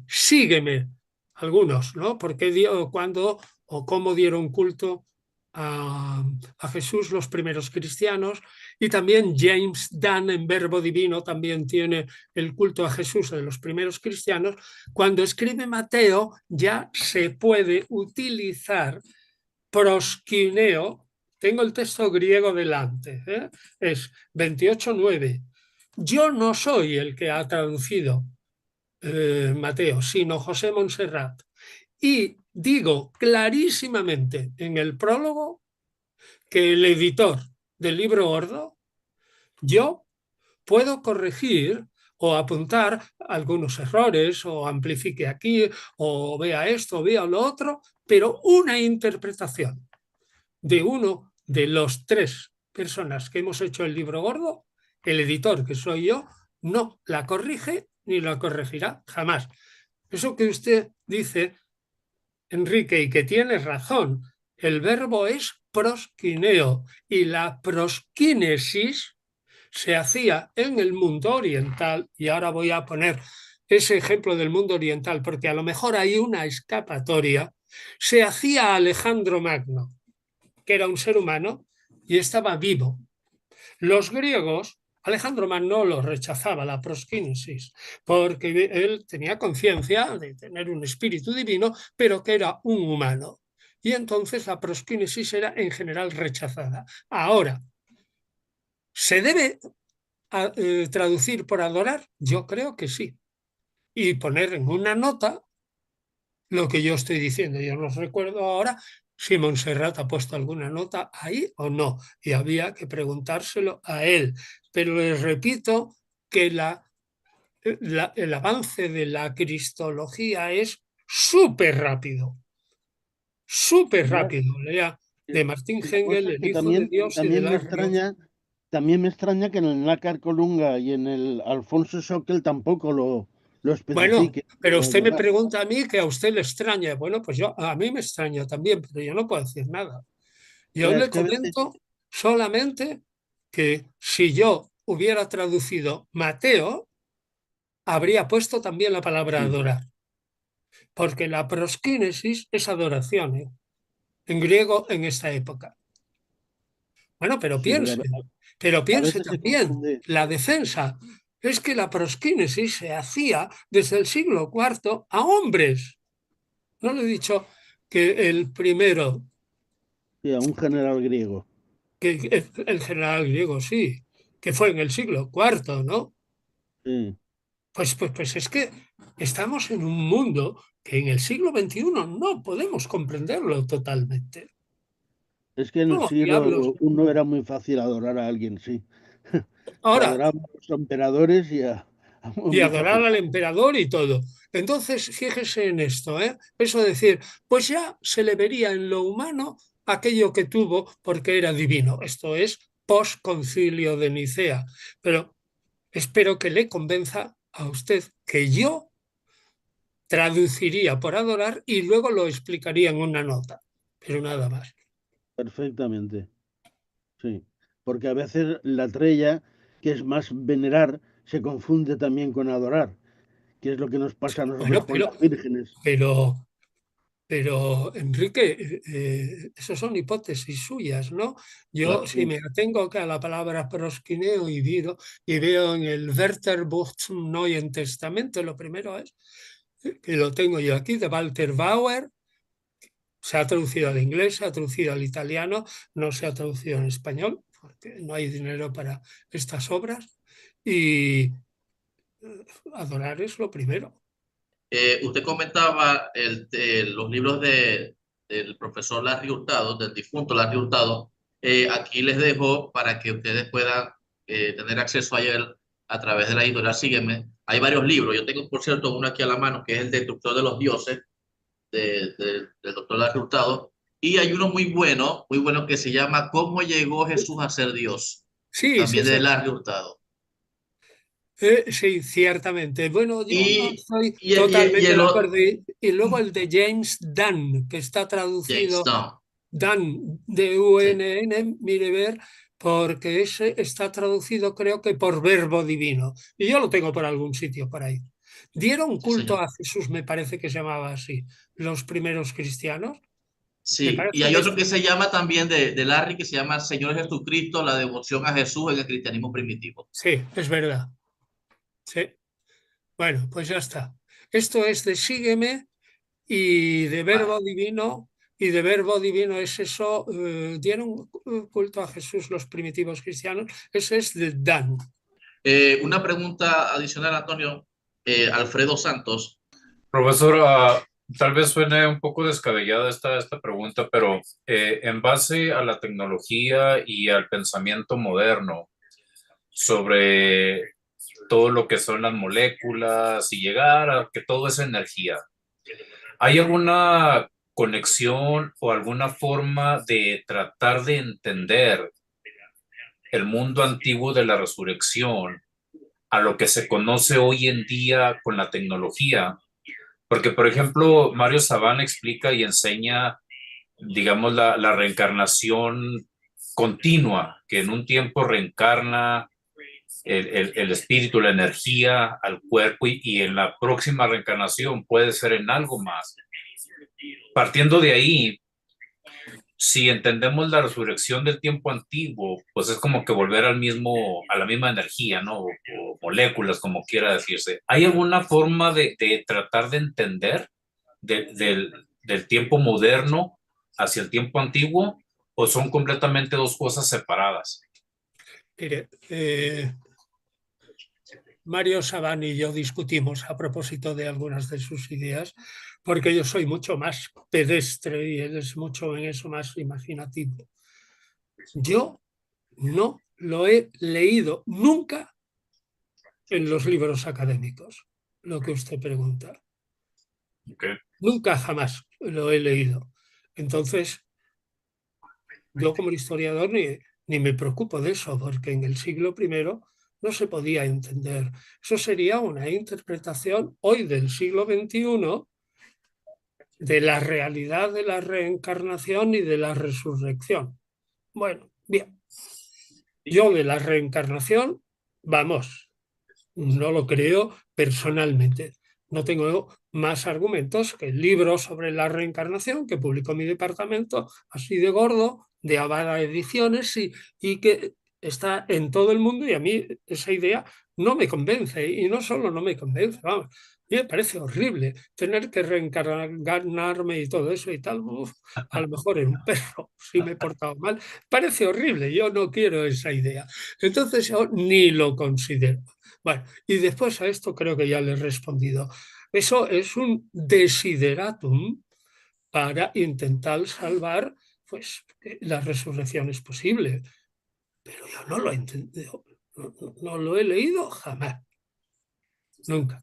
sígueme, algunos, ¿no? Porque cuándo o cómo dieron culto a Jesús los primeros cristianos, y también James Dunn en Verbo Divino también tiene el culto a Jesús de los primeros cristianos. Cuando escribe Mateo ya se puede utilizar proskineo. Tengo el texto griego delante, es 28:9. Yo no soy el que ha traducido Mateo, sino José Montserrat. Y digo clarísimamente en el prólogo que el editor del libro gordo, yo puedo corregir o apuntar algunos errores, o amplifique aquí, o vea esto, o vea lo otro, pero una interpretación de uno de los tres personas que hemos hecho el libro gordo, el editor, que soy yo, no la corrige ni la corregirá jamás. Eso que usted dice, Enrique, y que tiene razón, el verbo es proskineo, y la proskinesis se hacía en el mundo oriental, y ahora voy a poner ese ejemplo del mundo oriental, porque a lo mejor hay una escapatoria. Se hacía a Alejandro Magno, que era un ser humano y estaba vivo. Los griegos, Alejandro Magno lo rechazaba, la proskínesis, porque él tenía conciencia de tener un espíritu divino, pero que era un humano. Y entonces la proskínesis era en general rechazada. Ahora, ¿se debe traducir por adorar? Yo creo que sí. Y poner en una nota lo que yo estoy diciendo. Yo no recuerdo ahora si Montserrat ha puesto alguna nota ahí o no, y había que preguntárselo a él. Pero les repito que el avance de la cristología es súper Ya, rápido. Lea de Martín la Hengel, cosa es el que Hijo de Dios, y de Larry. también me extraña que en el Nácar Colunga y en el Alfonso Sockel tampoco lo Bueno, especifique. pero usted me Adorar. pregunta a mí que a usted le extraña. Bueno, pues a mí me extraña también, pero yo no puedo decir nada. Yo Ya, es le que a veces, comento solamente que si yo hubiera traducido Mateo, habría puesto también la palabra sí, adorar, porque la proskínesis es adoración, en griego en esta época. Bueno, sí, pero a piense veces se también, confunde. la defensa es que la proskínesis se hacía desde el siglo IV a hombres. No le he dicho que el primero, Sí, a un general griego. que el general griego, sí, que fue en el siglo IV, ¿no? Sí. Pues es que estamos en un mundo que en el siglo XXI no podemos comprenderlo totalmente. Es que en el ¿Cómo diablos? siglo I era muy fácil adorar a alguien, sí. Se Ahora, adoraban a los emperadores a y mucha adorar gente. al emperador y todo. Entonces, fíjese en esto, ¿eh? Eso de decir, pues ya se le vería en lo humano aquello que tuvo porque era divino. Esto es post-concilio de Nicea. Pero espero que le convenza a usted que yo traduciría por adorar y luego lo explicaría en una nota, pero nada más. Perfectamente. Sí. Porque a veces la trella, que es más venerar, se confunde también con adorar, que es lo que nos pasa a nosotros Bueno, con las vírgenes. pero Enrique, esas son hipótesis suyas, ¿no? Yo, Claro. si me atengo que a la palabra prosquineo y veo en el Wörterbuch zum Neuen Testamento, lo primero es, que lo tengo yo aquí, de Walter Bauer, se ha traducido al inglés, se ha traducido al italiano, no se ha traducido en español, porque no hay dinero para estas obras, y adorar es lo primero. Usted comentaba los libros del profesor Larry Hurtado, del difunto Larry Hurtado. Aquí les dejo para que ustedes puedan tener acceso a él a través de la editorial Sígueme. Hay varios libros. Yo tengo, por cierto, uno aquí a la mano que es El Destructor de los Dioses, del doctor Larry Hurtado. Y hay uno muy bueno que se llama ¿Cómo llegó Jesús a ser Dios? Sí, sí, También de Larry Hurtado. Sí, ciertamente. Bueno, yo no Y, estoy y totalmente el de acuerdo. Y luego el de James Dunn, que está James traducido, Dunn. Dunn, Sí, D-U-N-N, mire ver, porque ese está traducido creo que por verbo divino. Y yo lo tengo por algún sitio por ahí. Dieron sí, culto señor. a Jesús, me parece que se llamaba así, los primeros cristianos. Me Sí, y parece hay que otro que se llama también de Larry, que se llama Señor Jesucristo, la devoción a Jesús en el cristianismo primitivo. sí, es verdad. Sí. Bueno, pues ya está. Esto es de Sígueme. Y de Vale. verbo divino, es eso, dieron culto a Jesús los primitivos cristianos, ese es de Dan. Una pregunta adicional, Antonio. Alfredo Santos. Profesor, tal vez suene un poco descabellada esta pregunta, pero en base a la tecnología y al pensamiento moderno sobre todo lo que son las moléculas y llegar a que todo es energía, ¿hay alguna conexión o alguna forma de tratar de entender el mundo antiguo de la resurrección a lo que se conoce hoy en día con la tecnología? Porque, por ejemplo, Mario Sabán explica y enseña, digamos, la reencarnación continua, que en un tiempo reencarna el espíritu, la energía al cuerpo y en la próxima reencarnación puede ser en algo más. Partiendo de ahí, si entendemos la resurrección del tiempo antiguo, pues es como que volver a la misma energía, ¿no? O moléculas, como quiera decirse. ¿Hay alguna forma de tratar de entender del tiempo moderno hacia el tiempo antiguo, o son completamente dos cosas separadas? Mire, Mario Sabán y yo discutimos a propósito de algunas de sus ideas, porque yo soy mucho más pedestre y él es mucho en eso más imaginativo. Yo no lo he leído nunca en los libros académicos, lo que usted pregunta. Okay. Nunca jamás lo he leído. Entonces, yo como historiador ni me preocupo de eso, porque en el siglo I no se podía entender. Eso sería una interpretación hoy del siglo XXI de la realidad de la reencarnación y de la resurrección. Bueno, bien. Yo de la reencarnación, vamos, no lo creo personalmente. No tengo más argumentos que el libro sobre la reencarnación que publicó mi departamento, así de gordo, de Avada Ediciones, y que está en todo el mundo, y a mí esa idea no me convence, y no solo no me convence, vamos, a mí me parece horrible tener que reencarnarme y todo eso y tal. Uf, a lo mejor en un perro, si me he portado mal. Parece horrible, yo no quiero esa idea. Entonces yo ni lo considero. Bueno, y después a esto creo que ya le he respondido. Eso es un desideratum para intentar salvar, pues, la resurrección es posible. Pero yo no lo he entendido, no lo he leído jamás, nunca.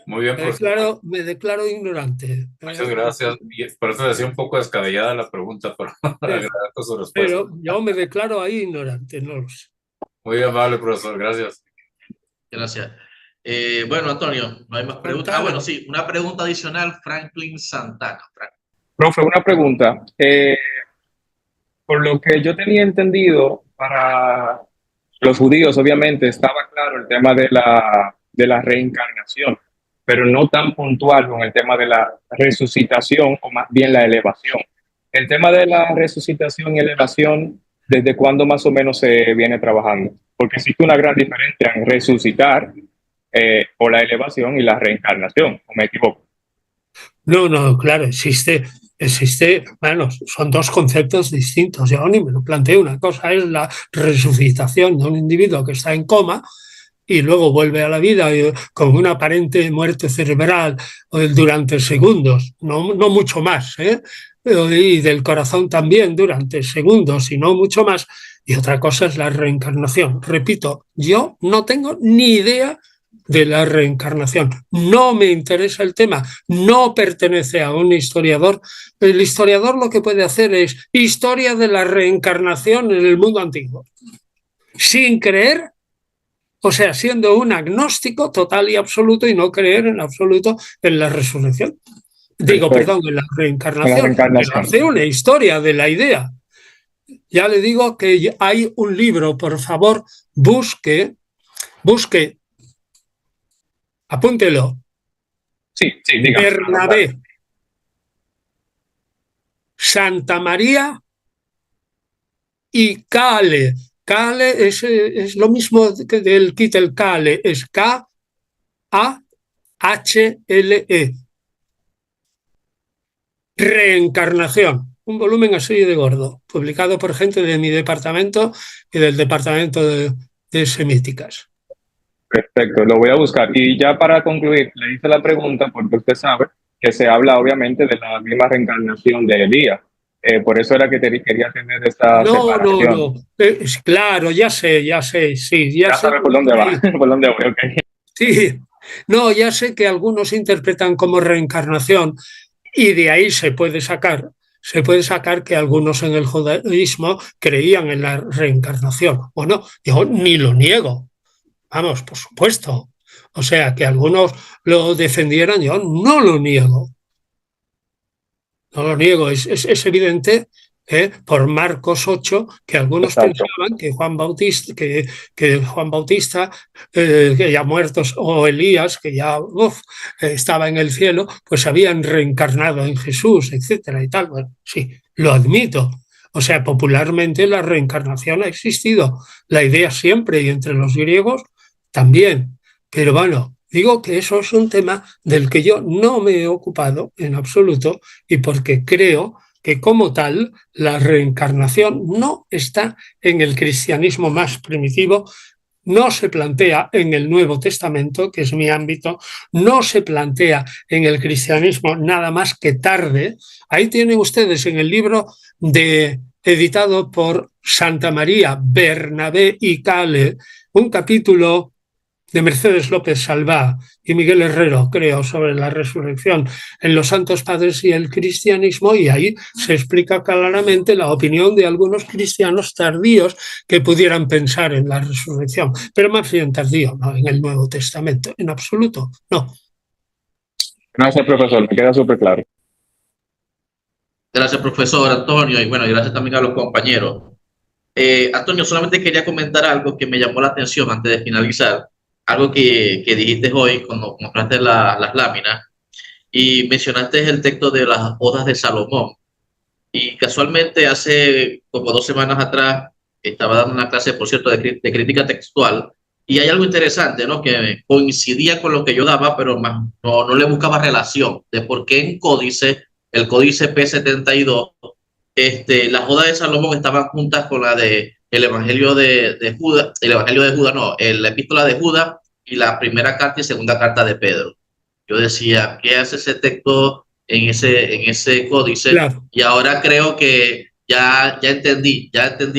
Muy bien, profesor. Me declaro ignorante. Muchas gracias. Y por eso decía un poco descabellada la pregunta, pero agradezco su respuesta. Pero yo me declaro ahí ignorante, no lo sé. Muy amable, profesor. Gracias. Gracias. Bueno, Antonio, no hay más preguntas. Santana. Bueno, sí, una pregunta adicional, Franklin Santana. Profe, una pregunta. Por lo que yo tenía entendido, para los judíos obviamente estaba claro el tema de la reencarnación, pero no tan puntual con el tema de la resucitación o más bien la elevación. El tema de la resucitación y elevación, ¿desde cuándo más o menos se viene trabajando? Porque existe una gran diferencia en resucitar o la elevación y la reencarnación, ¿o me equivoco? No, claro, existe, bueno, son dos conceptos distintos. Yo ni me lo planteo. Una cosa es la resucitación de un individuo que está en coma y luego vuelve a la vida con una aparente muerte cerebral durante segundos, no mucho más, ¿eh? Y del corazón también durante segundos y no mucho más. Y otra cosa es la reencarnación. Repito, yo no tengo ni idea de la reencarnación. No me interesa el tema, no pertenece a un historiador. El historiador lo que puede hacer es historia de la reencarnación en el mundo antiguo, sin creer, o sea, siendo un agnóstico total y absoluto y no creer en absoluto en la resurrección. Digo, perdón, en la reencarnación. Pero hace una historia de la idea. Ya le digo que hay un libro, por favor, busque, apúntelo. Sí, dígame. Bernabé, Santa María y Cale. Cale es lo mismo que del kit el Cale, es K-A-H-L-E. Reencarnación, un volumen así de gordo, publicado por gente de mi departamento y del departamento de semíticas. Perfecto, lo voy a buscar. Y ya para concluir, le hice la pregunta porque usted sabe que se habla obviamente de la misma reencarnación de Elías. Por eso era que quería tener esta separación. No. Claro, ya sé, sí. Ya sé sabe por dónde va, por dónde voy, ok. Sí, no, ya sé que algunos interpretan como reencarnación y de ahí se puede sacar que algunos en el judaísmo creían en la reencarnación. O no, yo ni lo niego. Vamos, por supuesto. O sea, que algunos lo defendieran, yo no lo niego. No lo niego, es evidente por Marcos 8 que algunos pensaban que Juan Bautista, que ya muertos, o Elías, que ya estaba en el cielo, pues habían reencarnado en Jesús, etcétera y tal. Bueno, sí, lo admito. O sea, popularmente la reencarnación ha existido, la idea siempre, y entre los griegos también. Pero bueno, digo que eso es un tema del que yo no me he ocupado en absoluto y porque creo que como tal la reencarnación no está en el cristianismo más primitivo, no se plantea en el Nuevo Testamento, que es mi ámbito, no se plantea en el cristianismo nada más que tarde. Ahí tienen ustedes en el libro editado por Santa María, Bernabé y Cale, un capítulo de Mercedes López Salvá y Miguel Herrero, creo, sobre la resurrección en los Santos Padres y el cristianismo, y ahí se explica claramente la opinión de algunos cristianos tardíos que pudieran pensar en la resurrección, pero más bien tardío, no en el Nuevo Testamento, en absoluto, no. Gracias, profesor, me queda súper claro. Gracias, profesor Antonio, y bueno, gracias también a los compañeros. Antonio, solamente quería comentar algo que me llamó la atención antes de finalizar, algo que dijiste hoy cuando mostraste las láminas y mencionaste el texto de las Odas de Salomón. Y casualmente hace como 2 semanas atrás estaba dando una clase, por cierto, de crítica textual, y hay algo interesante, ¿no? Que coincidía con lo que yo daba, pero no le buscaba relación de por qué en el códice P72, las Odas de Salomón estaban juntas con la de el Evangelio de Judas, la Epístola de Judas y la primera carta y segunda carta de Pedro. Yo decía, ¿qué hace ese texto en ese códice? Claro. Y ahora creo que ya entendí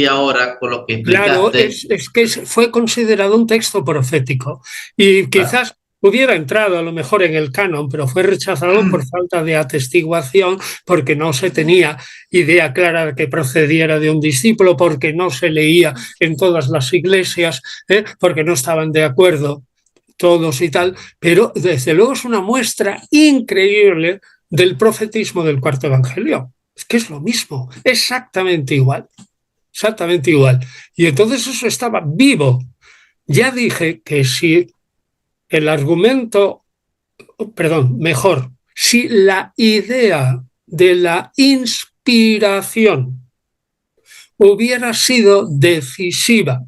ahora con lo que explicaste. Claro, es que fue considerado un texto profético y quizás hubiera entrado a lo mejor en el canon, pero fue rechazado por falta de atestiguación, porque no se tenía idea clara de que procediera de un discípulo, porque no se leía en todas las iglesias, porque no estaban de acuerdo. todos y tal, pero desde luego es una muestra increíble del profetismo del cuarto evangelio. Es que es lo mismo, exactamente igual. Exactamente igual. Y entonces eso estaba vivo. Ya dije que si el argumento, perdón, mejor, si la idea de la inspiración hubiera sido decisiva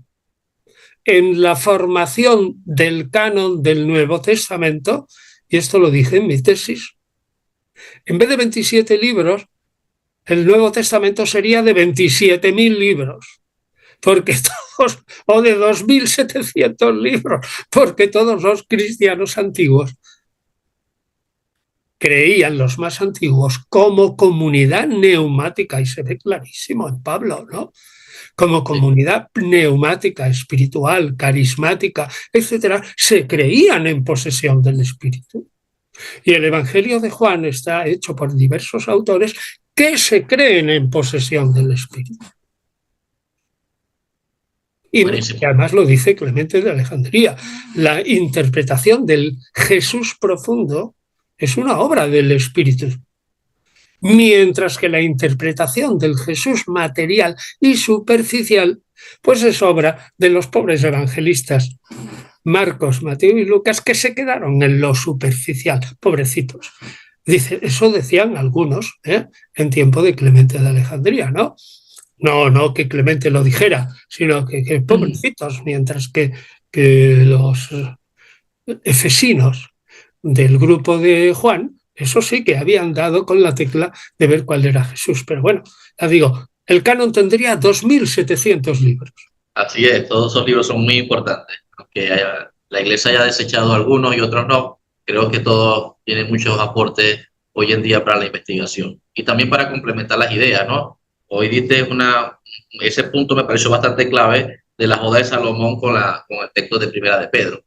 en la formación del canon del Nuevo Testamento, y esto lo dije en mi tesis, en vez de 27 libros, el Nuevo Testamento sería de 27.000 libros, porque todos, o de 2.700 libros, porque todos los cristianos antiguos creían, los más antiguos, como comunidad neumática, y se ve clarísimo en Pablo, ¿no? Como comunidad neumática, espiritual, carismática, etcétera, se creían en posesión del Espíritu. Y el Evangelio de Juan está hecho por diversos autores que se creen en posesión del Espíritu. Y además lo dice Clemente de Alejandría. La interpretación del Jesús profundo es una obra del Espíritu. Mientras que la interpretación del Jesús material y superficial, pues es obra de los pobres evangelistas Marcos, Mateo y Lucas, que se quedaron en lo superficial, pobrecitos. Dice, eso decían algunos en tiempo de Clemente de Alejandría, ¿no? No que Clemente lo dijera, sino que pobrecitos, mientras que los efesinos del grupo de Juan, eso sí que habían dado con la tecla de ver cuál era Jesús. Pero bueno, ya digo, el canon tendría 2.700 libros. Así es, todos esos libros son muy importantes. Aunque la Iglesia haya desechado algunos y otros no, creo que todos tienen muchos aportes hoy en día para la investigación. Y también para complementar las ideas, ¿no? Hoy diste ese punto me pareció bastante clave de la joda de Salomón con el texto de Primera de Pedro.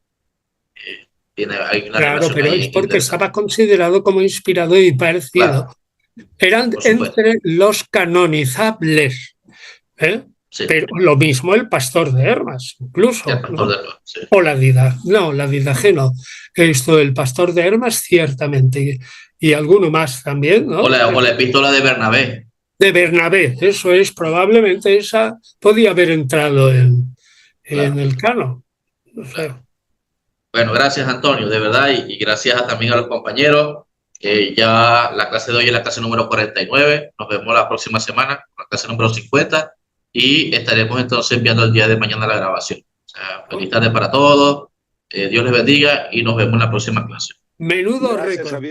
Hay una claro, pero es porque estaba considerado como inspirado y parecido. Claro, eran entre los canonizables, sí. Pero lo mismo el Pastor de Hermas, incluso. El Pastor de Hermas, sí. O la Didache no. El Pastor de Hermas, ciertamente, y alguno más también, ¿no? O la Epístola de Bernabé. De Bernabé, eso es, probablemente esa podía haber entrado en el canon. O sea. Bueno, gracias Antonio, de verdad, y gracias también a los compañeros. Ya la clase de hoy es la clase número 49. Nos vemos la próxima semana, la clase número 50, y estaremos entonces enviando el día de mañana la grabación. O sea, feliz tarde para todos, Dios les bendiga y nos vemos en la próxima clase. Menudo récord.